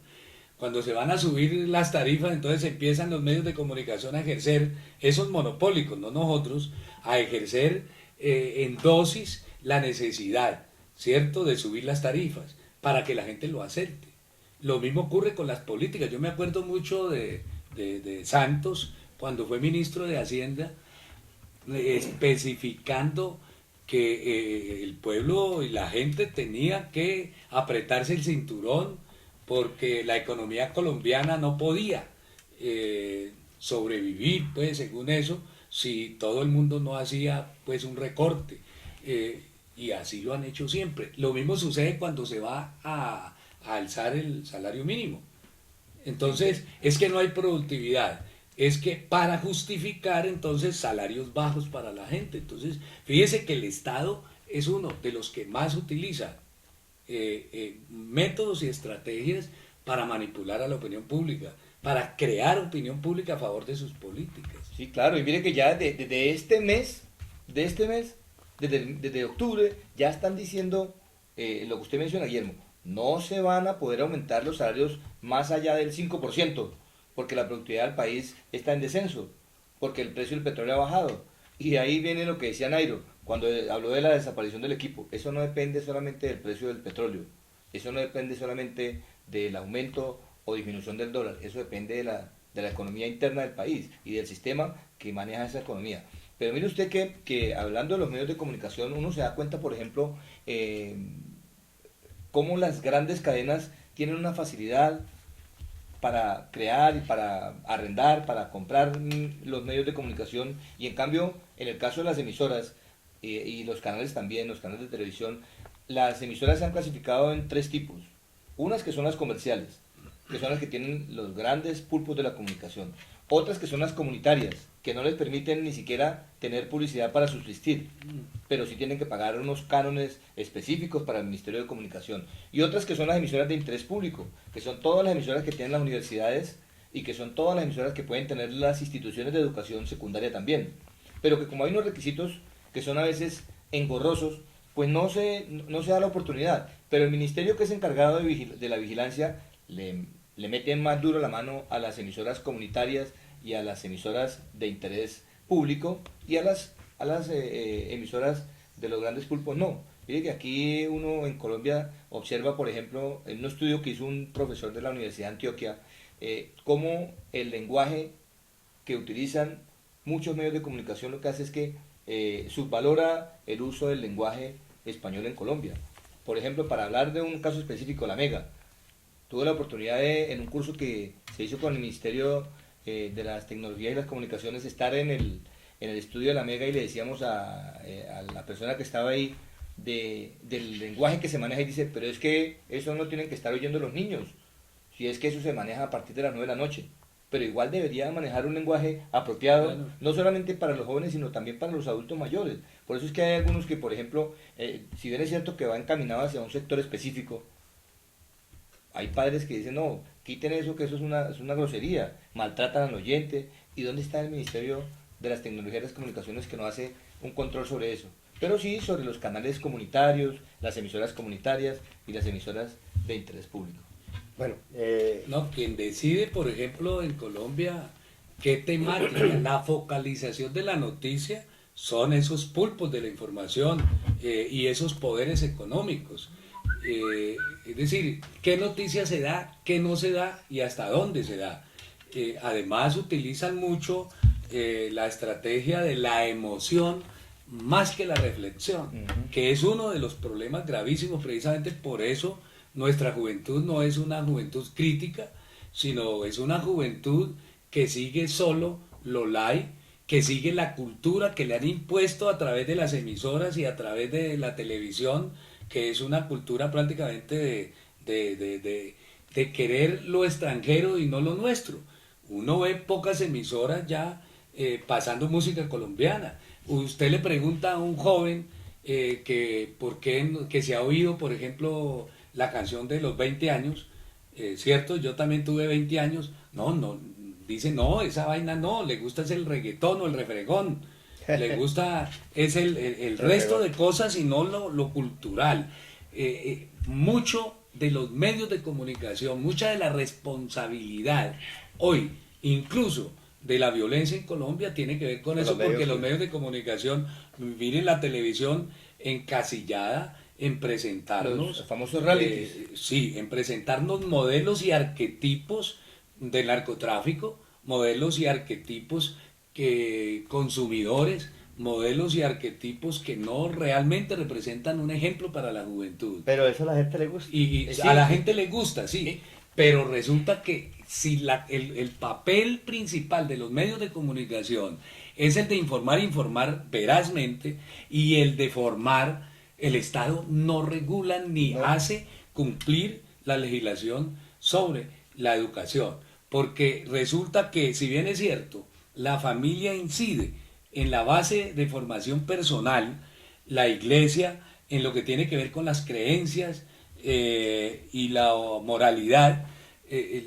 Cuando se van a subir las tarifas, entonces empiezan los medios de comunicación a ejercer, esos monopólicos, no nosotros, a ejercer en dosis la necesidad, ¿cierto?, de subir las tarifas para que la gente lo acepte. Lo mismo ocurre con las políticas. Yo me acuerdo mucho de Santos, cuando fue ministro de Hacienda, especificando que el pueblo y la gente tenía que apretarse el cinturón porque la economía colombiana no podía sobrevivir, pues según eso, si todo el mundo no hacía pues un recorte. Y así lo han hecho siempre. Lo mismo sucede cuando se va a alzar el salario mínimo. Entonces, es que no hay productividad. Es que para justificar entonces salarios bajos para la gente. Entonces, fíjese que el Estado es uno de los que más utiliza métodos y estrategias para manipular a la opinión pública, para crear opinión pública a favor de sus políticas. Sí, claro, y mire que ya desde este mes, desde octubre, ya están diciendo lo que usted menciona, Guillermo, no se van a poder aumentar los salarios más allá del 5%, porque la productividad del país está en descenso, porque el precio del petróleo ha bajado. Y ahí viene lo que decía Nairo, cuando habló de la desaparición del equipo. Eso no depende solamente del precio del petróleo, eso no depende solamente del aumento o disminución del dólar, eso depende de la economía interna del país y del sistema que maneja esa economía. Pero mire usted que hablando de los medios de comunicación, uno se da cuenta, por ejemplo, cómo las grandes cadenas tienen una facilidad para crear y para arrendar, para comprar los medios de comunicación, y en cambio, en el caso de las emisoras y los canales también, los canales de televisión, las emisoras se han clasificado en tres tipos. Unas que son las comerciales, que son las que tienen los grandes pulpos de la comunicación. Otras que son las comunitarias, que no les permiten ni siquiera tener publicidad para subsistir, pero sí tienen que pagar unos cánones específicos para el Ministerio de Comunicación. Y otras que son las emisoras de interés público, que son todas las emisoras que tienen las universidades y que son todas las emisoras que pueden tener las instituciones de educación secundaria también. Pero que como hay unos requisitos que son a veces engorrosos, pues no se da la oportunidad. Pero el ministerio que es encargado de la vigilancia le mete más duro la mano a las emisoras comunitarias y a las emisoras de interés público, y a las emisoras de los grandes pulpos no. Mire que aquí uno en Colombia observa, por ejemplo, en un estudio que hizo un profesor de la Universidad de Antioquia, cómo el lenguaje que utilizan muchos medios de comunicación lo que hace es que subvalora el uso del lenguaje español en Colombia. Por ejemplo, para hablar de un caso específico, la Mega. Tuve la oportunidad en un curso que se hizo con el Ministerio de las Tecnologías y las Comunicaciones, estar en el estudio de la Mega, y le decíamos a la persona que estaba ahí del lenguaje que se maneja, y dice, pero es que eso no tienen que estar oyendo los niños, si es que eso se maneja a partir de las 9 de la noche. Pero igual debería manejar un lenguaje apropiado, Claro. no solamente para los jóvenes, sino también para los adultos mayores. Por eso es que hay algunos que, por ejemplo, si bien es cierto que va encaminado hacia un sector específico, hay padres que dicen, no, quiten eso, que eso es una grosería, maltratan al oyente. ¿Y dónde está el Ministerio de las Tecnologías y las Comunicaciones, que no hace un control sobre eso? Pero sí sobre los canales comunitarios, las emisoras comunitarias y las emisoras de interés público. Bueno, No, quien decide, por ejemplo, en Colombia, qué temática, la focalización de la noticia, son esos pulpos de la información y esos poderes económicos. Es decir, qué noticia se da, qué no se da y hasta dónde se da. Además, utilizan mucho la estrategia de la emoción más que la reflexión, que es uno de los problemas gravísimos. Precisamente por eso nuestra juventud no es una juventud crítica, sino es una juventud que sigue solo lo light, que sigue la cultura que le han impuesto a través de las emisoras y a través de la televisión, que es una cultura prácticamente de querer lo extranjero y no lo nuestro. Uno ve pocas emisoras ya pasando música colombiana. Usted le pregunta a un joven que por qué que se ha oído, por ejemplo, la canción de los 20 años, ¿cierto? Yo también tuve 20 años. No, dice, no, esa vaina no, le gusta es el reggaetón o el refregón. Le gusta es el resto de cosas y no lo cultural. Mucho de los medios de comunicación, mucha de la responsabilidad hoy, incluso de la violencia en Colombia, tiene que ver con eso, porque los medios de comunicación, miren la televisión encasillada en presentarnos Los famosos realities. sí, en presentarnos modelos y arquetipos del narcotráfico, modelos y arquetipos que consumidores, modelos y arquetipos que no realmente representan un ejemplo para la juventud. pero eso a la gente le gusta. Y Sí. a la gente le gusta, sí, pero resulta que si el papel principal de los medios de comunicación es el de informar verazmente, y el de formar, el Estado no regula ni hace cumplir la legislación sobre la educación, porque resulta que, si bien es cierto, la familia incide en la base de formación personal, la iglesia en lo que tiene que ver con las creencias y la moralidad,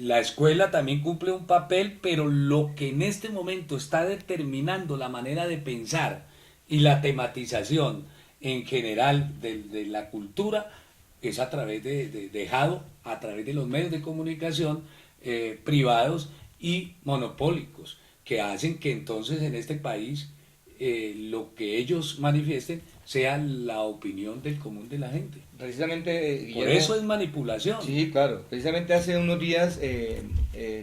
la escuela también cumple un papel, pero lo que en este momento está determinando la manera de pensar y la tematización en general de la cultura es a través dejado a través de los medios de comunicación privados y monopólicos, que hacen que entonces en este país lo que ellos manifiesten sea la opinión del común de la gente. Precisamente, Por Guillermo, eso es manipulación. sí, claro. Precisamente hace unos días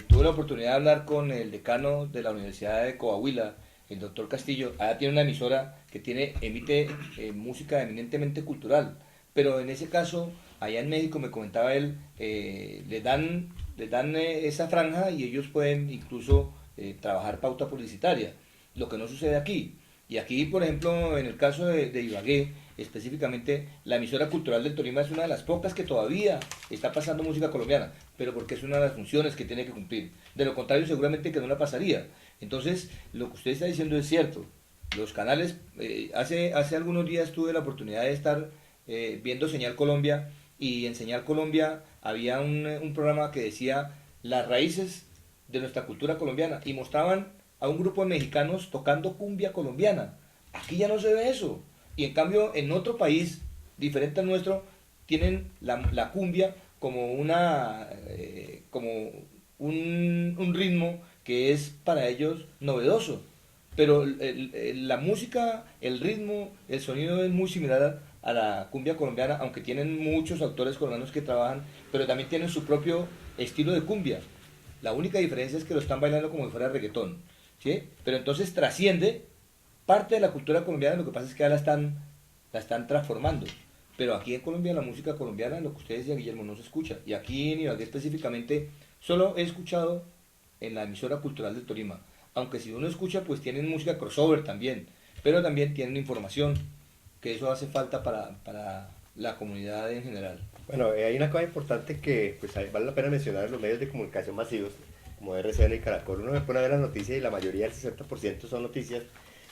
tuve la oportunidad de hablar con el decano de la Universidad de Coahuila, el doctor Castillo. Allá tiene una emisora que emite música eminentemente cultural, pero en ese caso, allá en México, me comentaba él, les dan esa franja, y ellos pueden incluso trabajar pauta publicitaria, lo que no sucede aquí. Y aquí, por ejemplo, en el caso de Ibagué, específicamente, la emisora cultural del Tolima es una de las pocas que todavía está pasando música colombiana, pero porque es una de las funciones que tiene que cumplir. De lo contrario, seguramente que no la pasaría. Entonces, lo que usted está diciendo es cierto. Los canales, hace algunos días tuve la oportunidad de estar viendo Señal Colombia, y en Señal Colombia había un programa que decía las raíces de nuestra cultura colombiana, y mostraban a un grupo de mexicanos tocando cumbia colombiana. Aquí ya no se ve eso. Y en cambio, en otro país diferente al nuestro, tienen la cumbia como como un ritmo que es para ellos novedoso. Pero la música, el ritmo, el sonido es muy similar a la cumbia colombiana, aunque tienen muchos autores colombianos que trabajan, pero también tienen su propio estilo de cumbia. La única diferencia es que lo están bailando como si fuera reggaetón. ¿sí? Pero entonces trasciende parte de la cultura colombiana, lo que pasa es que ahora la están transformando. Pero aquí en Colombia la música colombiana, lo que usted decía, Guillermo, no se escucha. Y aquí en Ibagué específicamente, solo he escuchado en la emisora cultural del Tolima. Aunque si uno escucha, pues tienen música crossover también. Pero también tienen información, que eso hace falta para la comunidad en general. Bueno, hay una cosa importante que pues vale la pena mencionar en los medios de comunicación masivos, como RCN y Caracol. Uno se pone a ver las noticias y la mayoría, el 60% son noticias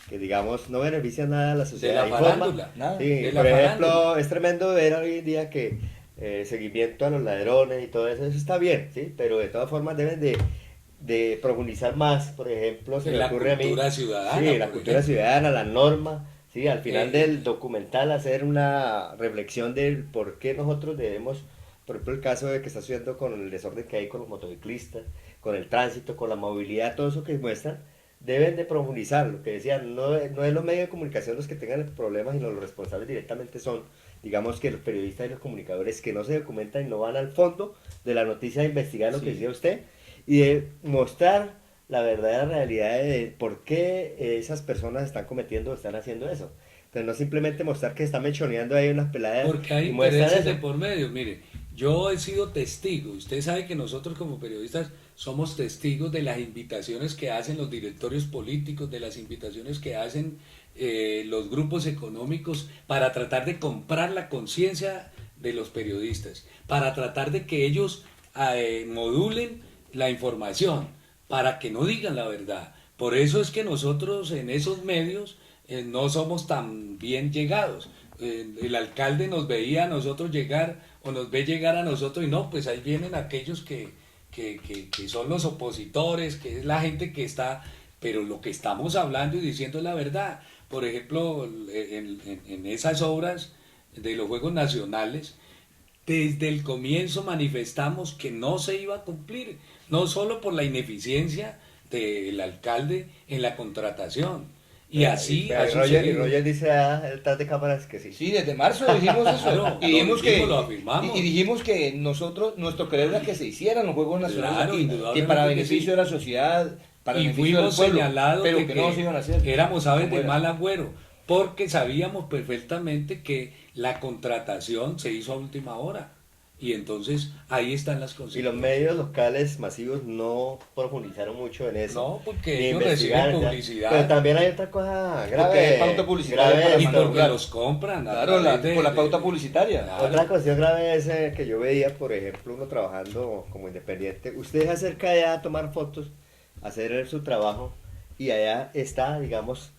que, digamos, no benefician nada a la De sociedad. la farándula. Nada. Sí, De la por ejemplo, farándula. es tremendo ver hoy en día que seguimiento a los ladrones y todo eso, eso está bien, ¿sí? Pero de todas formas deben de profundizar más, por ejemplo, se En me la ocurre a mí. cultura ciudadana, Sí, la por cultura ejemplo. ciudadana, la norma, sí, al final Eh, del documental hacer una reflexión del por qué nosotros debemos, por ejemplo, el caso de que está sucediendo con el desorden que hay con los motociclistas, con el tránsito, con la movilidad, todo eso que muestran, deben de profundizar. Lo que decían, no es los medios de comunicación los que tengan el problema, sino los responsables directamente son, digamos, que los periodistas y los comunicadores que no se documentan y no van al fondo de la noticia a investigar lo que Sí. decía usted y de mostrar la verdadera realidad de por qué esas personas están cometiendo o están haciendo eso. Entonces no simplemente mostrar que están mechoneando ahí unas peladas Porque hay y muestran intereses de eso. por medio. Mire, yo he sido testigo. Usted sabe que nosotros como periodistas somos testigos de las invitaciones que hacen los directorios políticos, de las invitaciones que hacen los grupos económicos para tratar de comprar la conciencia de los periodistas, para tratar de que ellos modulen la información, para que no digan la verdad. Por eso es que nosotros en esos medios no somos tan bien llegados. El alcalde nos veía a nosotros llegar o nos ve llegar a nosotros y no, pues ahí vienen aquellos que son los opositores, que es la gente que está, pero lo que estamos hablando y diciendo es la verdad. Por ejemplo, en esas obras de los Juegos Nacionales, desde el comienzo manifestamos que no se iba a cumplir, no solo por la ineficiencia del alcalde en la contratación. Y así ha Y sucedido. Roger dice detrás de cámaras que sí. Sí, desde marzo dijimos eso. Claro, Y dijimos lo dijimos, que, lo afirmamos. y dijimos que nosotros, nuestro querer era que se hicieran los Juegos Nacionales Claro, aquí, que indudablemente para que beneficio sí. de la sociedad, para Y beneficio del fuimos pueblo, señalados pero de que no se iban a hacer. éramos aves como de era. mal agüero, porque sabíamos perfectamente que la contratación se hizo a última hora. Y entonces ahí están las Y los consecuencias. medios locales masivos no profundizaron mucho en eso. No, porque ni ellos investigar, reciben ya. publicidad. Pero también hay otra cosa Porque hay grave. pauta publicitaria grave para Y esto. porque claro. los compran. a Claro, través de- por la pauta de- publicitaria. Claro. Otra cuestión grave es que yo veía, por ejemplo, uno trabajando como independiente. Usted se acerca allá a tomar fotos, a hacer su trabajo, y allá está, digamos,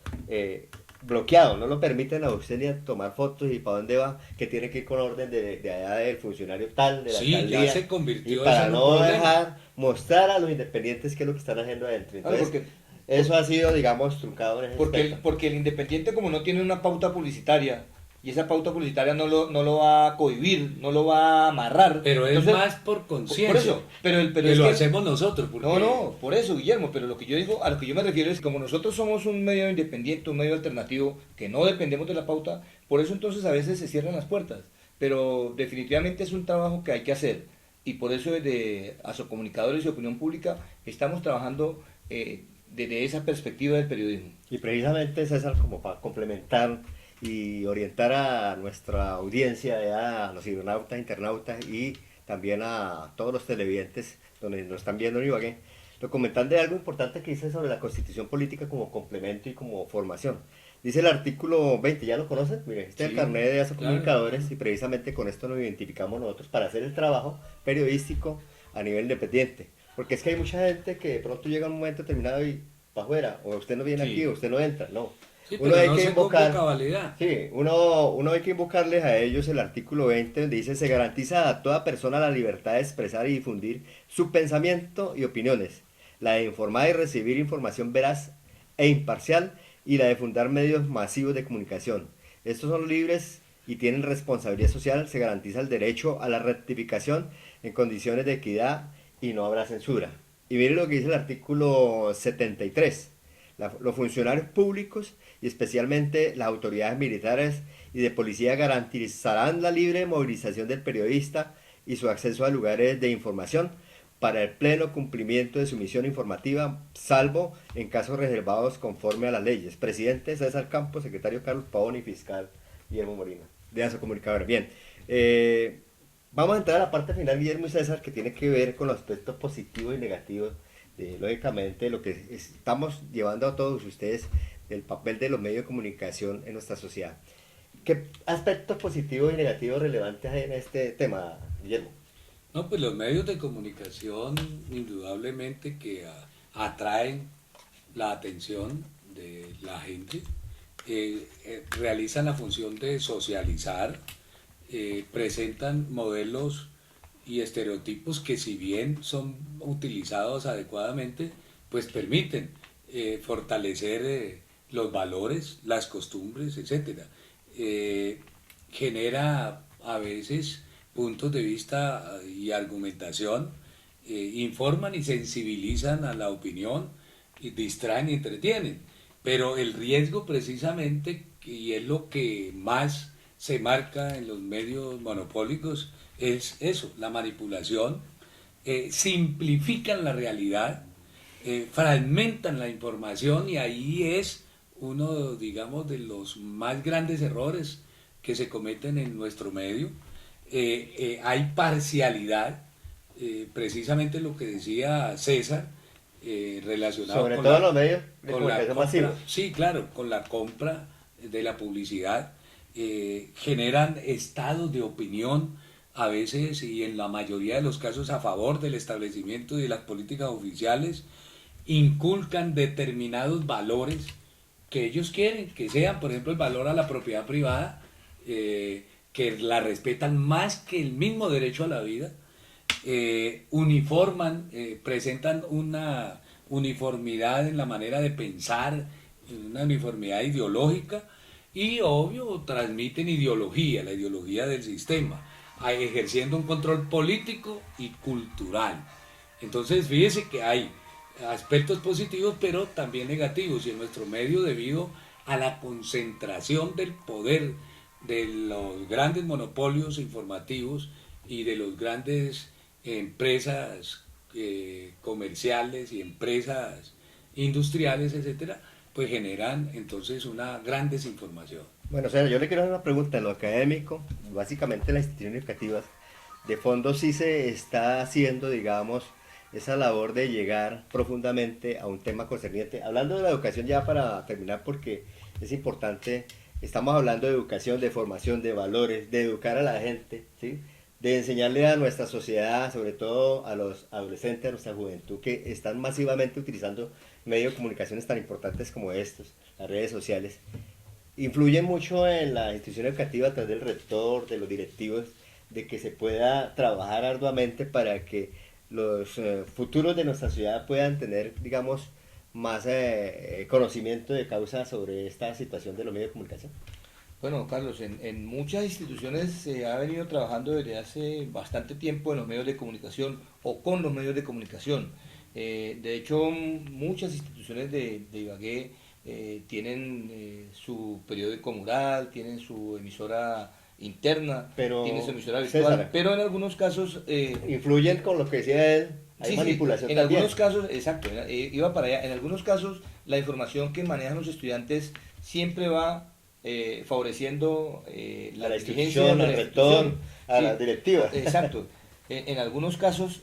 bloqueado. No lo permiten a usted ni a tomar fotos y para dónde va, que tiene que ir con orden de allá del funcionario tal, de la Sí, ya alcaldía. se Y convirtió eso para en un no problema. dejar mostrar a los independientes qué es lo que están haciendo adentro. Claro, Entonces, porque, eso ha sido, digamos, truncado en ese porque, aspecto. porque el independiente como no tiene una pauta publicitaria, y esa pauta publicitaria no lo va a cohibir, no lo va a amarrar. Pero es Entonces, más por conciencia. por eso, pero que es lo que- hacemos nosotros. Porque No, por eso, Guillermo, pero lo que yo digo, a lo que yo me refiero es que como nosotros somos un medio independiente, un medio alternativo, que no dependemos de la pauta, por eso entonces a veces se cierran las puertas. Pero definitivamente es un trabajo que hay que hacer. Y por eso desde Asocomunicadores y Opinión Pública estamos trabajando desde esa perspectiva del periodismo. Y precisamente, César, como para complementar y orientar a nuestra audiencia, a los cibernautas, internautas y también a todos los televidentes donde nos están viendo en Ibagué, lo comentan de algo importante que dice sobre la constitución política como complemento y como formación. Dice el artículo 20, ¿ya lo conocen? Mire, este es el Sí, carnet de Asocomunicadores claro. y precisamente con esto nos identificamos nosotros para hacer el trabajo periodístico a nivel independiente. Porque es que hay mucha gente que de pronto llega un momento determinado y para afuera, o usted no viene Sí. aquí, o usted no entra, no. Sí, Uno pero hay no que se invocar. convoca cabalidad. Sí, uno hay que invocarles a ellos el artículo 20, donde dice: se garantiza a toda persona la libertad de expresar y difundir su pensamiento y opiniones, la de informar y recibir información veraz e imparcial, y la de fundar medios masivos de comunicación. Estos son libres y tienen responsabilidad social. Se garantiza el derecho a la rectificación en condiciones de equidad y no habrá censura. Y mire lo que dice el artículo 73. Los funcionarios públicos y especialmente las autoridades militares y de policía garantizarán la libre movilización del periodista y su acceso a lugares de información para el pleno cumplimiento de su misión informativa, salvo en casos reservados conforme a las leyes. Presidente César Campos, secretario Carlos Pavón y fiscal Guillermo Molina, de ASO Comunicadores. Bien, vamos a entrar a la parte final, Guillermo y César, que tiene que ver con los aspectos positivos y negativos de, lógicamente, lo que estamos llevando a todos ustedes del papel de los medios de comunicación en nuestra sociedad. ¿Qué aspectos positivos y negativos relevantes hay en este tema, Guillermo? No, pues los medios de comunicación indudablemente que atraen la atención de la gente, realizan la función de socializar, presentan modelos y estereotipos que, si bien son utilizados adecuadamente, pues permiten fortalecer los valores, las costumbres, etcétera. Genera a veces puntos de vista y argumentación, informan y sensibilizan a la opinión, y distraen y entretienen. Pero el riesgo precisamente, y es lo que más se marca en los medios monopólicos, es eso, la manipulación, simplifican la realidad, fragmentan la información, y ahí es uno, digamos, de los más grandes errores que se cometen en nuestro medio. Hay parcialidad, precisamente lo que decía César, relacionado Sobre con todo la, los medios de con la comunicación compra, masivos. sí, claro, con la compra de la publicidad, generan estados de opinión a veces, y en la mayoría de los casos, a favor del establecimiento y de las políticas oficiales, inculcan determinados valores que ellos quieren que sean, por ejemplo, el valor a la propiedad privada, que la respetan más que el mismo derecho a la vida, uniforman, presentan una uniformidad en la manera de pensar, una uniformidad ideológica, y obvio transmiten ideología, la ideología del sistema, ejerciendo un control político y cultural. Entonces fíjese que hay aspectos positivos pero también negativos, y en nuestro medio, debido a la concentración del poder de los grandes monopolios informativos y de las grandes empresas comerciales y empresas industriales, etcétera, pues generan entonces una gran desinformación. Bueno, o sea, yo le quiero hacer una pregunta en lo académico, básicamente en las instituciones educativas. De fondo sí se está haciendo, digamos, esa labor de llegar profundamente a un tema concerniente. Hablando de la educación, ya para terminar, porque es importante, estamos hablando de educación, de formación, de valores, de educar a la gente, ¿sí? De enseñarle a nuestra sociedad, sobre todo a los adolescentes, a nuestra juventud, que están masivamente utilizando medios de comunicaciones tan importantes como estos, las redes sociales. Influyen mucho en la institución educativa, a través del rector, de los directivos, de que se pueda trabajar arduamente para que los futuros de nuestra ciudad puedan tener, digamos, más conocimiento de causa sobre esta situación de los medios de comunicación. Bueno, Carlos, en muchas instituciones se ha venido trabajando desde hace bastante tiempo en los medios de comunicación o con los medios de comunicación. De hecho, muchas instituciones de Ibagué tienen su periódico mural, tienen su emisora interna, Pero, tienen su emisora virtual, César, pero en algunos casos... influyen con lo que decía él, hay sí, manipulación en también. algunos casos, exacto, iba para allá, en algunos casos la información que manejan los estudiantes siempre va favoreciendo A la dirigencia institución, de al la rector, institución. a Sí, la directiva. exacto. En algunos casos,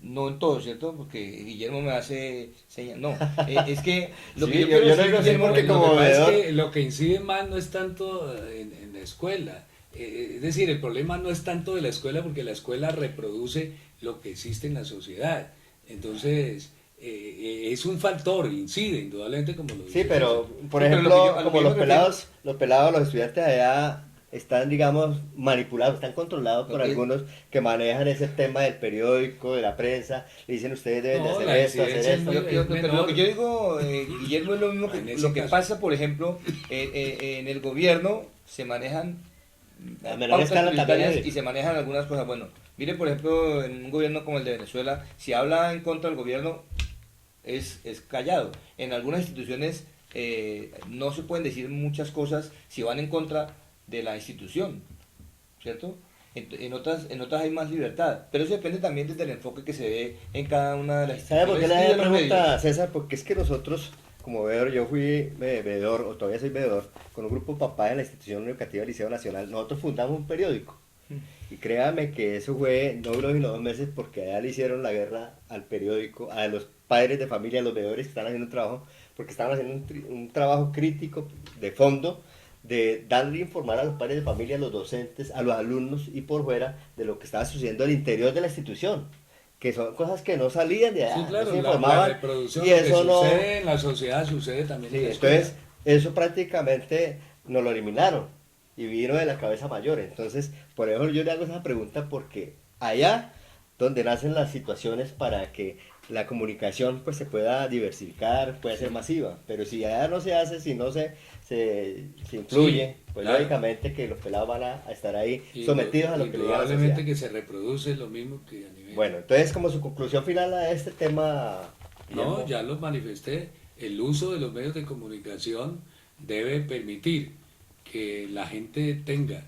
no en todos, ¿cierto? Porque Guillermo me hace señas. No, es que lo Sí, que yo yo quiero no decir, digo así Guillermo, porque Lo como que pasa veedor- es que lo que incide más no es tanto en la escuela. Es decir, el problema no es tanto de la escuela, porque la escuela reproduce lo que existe en la sociedad. Entonces, es un factor, incide indudablemente, como lo dice Sí, pero César. por Sí, pero ejemplo, a lo que como yo me refiero- los pelados, los estudiantes de allá están, digamos, manipulados, están controlados por Ok. algunos que manejan ese tema del periódico, de la prensa, le dicen ustedes deben de No, hacer la esto, hacer incidencia es esto. muy- Pero lo que yo digo, Guillermo, es lo mismo En que ese lo que caso. pasa, por ejemplo, en el gobierno se manejan A menor pautas escala también publicitarias hay. y se manejan algunas cosas. Bueno, mire, por ejemplo, en un gobierno como el de Venezuela, si habla en contra del gobierno, es callado. En algunas instituciones no se pueden decir muchas cosas si van en contra de la institución, ¿cierto? en otras hay más libertad, pero eso depende también desde el enfoque que se ve en cada una de las ¿Sabe por qué instituciones y le de los pregunta, medios. César? Porque es que nosotros, como veedor, yo fui veedor, o todavía soy veedor, con un grupo papá en la institución educativa del Liceo Nacional, nosotros fundamos un periódico. Y créame que eso fue, no duró sino 2 meses, porque allá le hicieron la guerra al periódico, a los padres de familia, a los veedores que están haciendo un trabajo, porque estaban haciendo un trabajo crítico de fondo, de darle a informar a los padres de familia, a los docentes, a los alumnos y por fuera de lo que estaba sucediendo al interior de la institución, que son cosas que no salían de Sí, allá, no claro, se la informaban, reproducción, y lo que eso no... sucede en la sociedad sucede también Sí, en la escuela. entonces eso prácticamente nos lo eliminaron y vino de la cabeza mayor. Entonces, por eso yo le hago esa pregunta porque allá donde nacen las situaciones para que la comunicación pues se pueda diversificar, pueda ser masiva. Pero si allá no se hace, si no se incluye, Sí, pues claro. lógicamente que los pelados van a estar ahí Y sometidos a lo que le diga la indudablemente sociedad. que se reproduce lo mismo que a nivel. Bueno, entonces como su conclusión final a este tema, No, Guillermo. ya lo manifesté. El uso de los medios de comunicación debe permitir que la gente tenga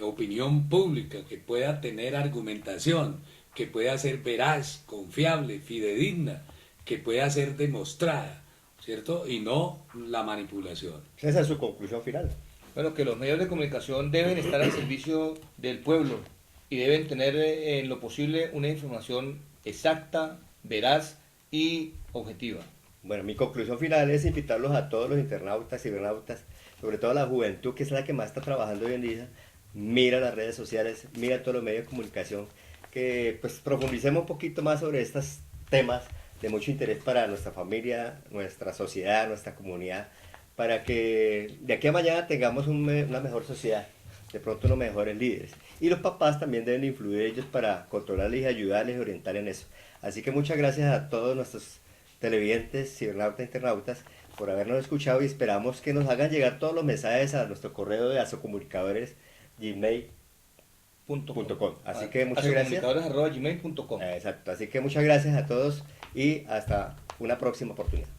opinión pública, que pueda tener argumentación, que pueda ser veraz, confiable, fidedigna, que pueda ser demostrada, ¿cierto? Y no la manipulación. Esa es su conclusión final. Bueno, que los medios de comunicación deben estar al servicio del pueblo y deben tener en lo posible una información exacta, veraz y objetiva. Bueno, mi conclusión final es invitarlos a todos los internautas, cibernautas, sobre todo a la juventud, que es la que más está trabajando hoy en día. Mira las redes sociales, mira todos los medios de comunicación, que pues profundicemos un poquito más sobre estos temas de mucho interés para nuestra familia, nuestra sociedad, nuestra comunidad, para que de aquí a mañana tengamos una mejor sociedad, de pronto unos mejores líderes. Y los papás también deben influir ellos para controlarles y ayudarles y orientar en eso. Así que muchas gracias a todos nuestros televidentes, cibernautas, internautas, por habernos escuchado y esperamos que nos hagan llegar todos los mensajes a nuestro correo de asocomunicadores@gmail.com. Así que muchas gracias. Comunicadores@gmail.com. Exacto, así que muchas gracias a todos y hasta una próxima oportunidad.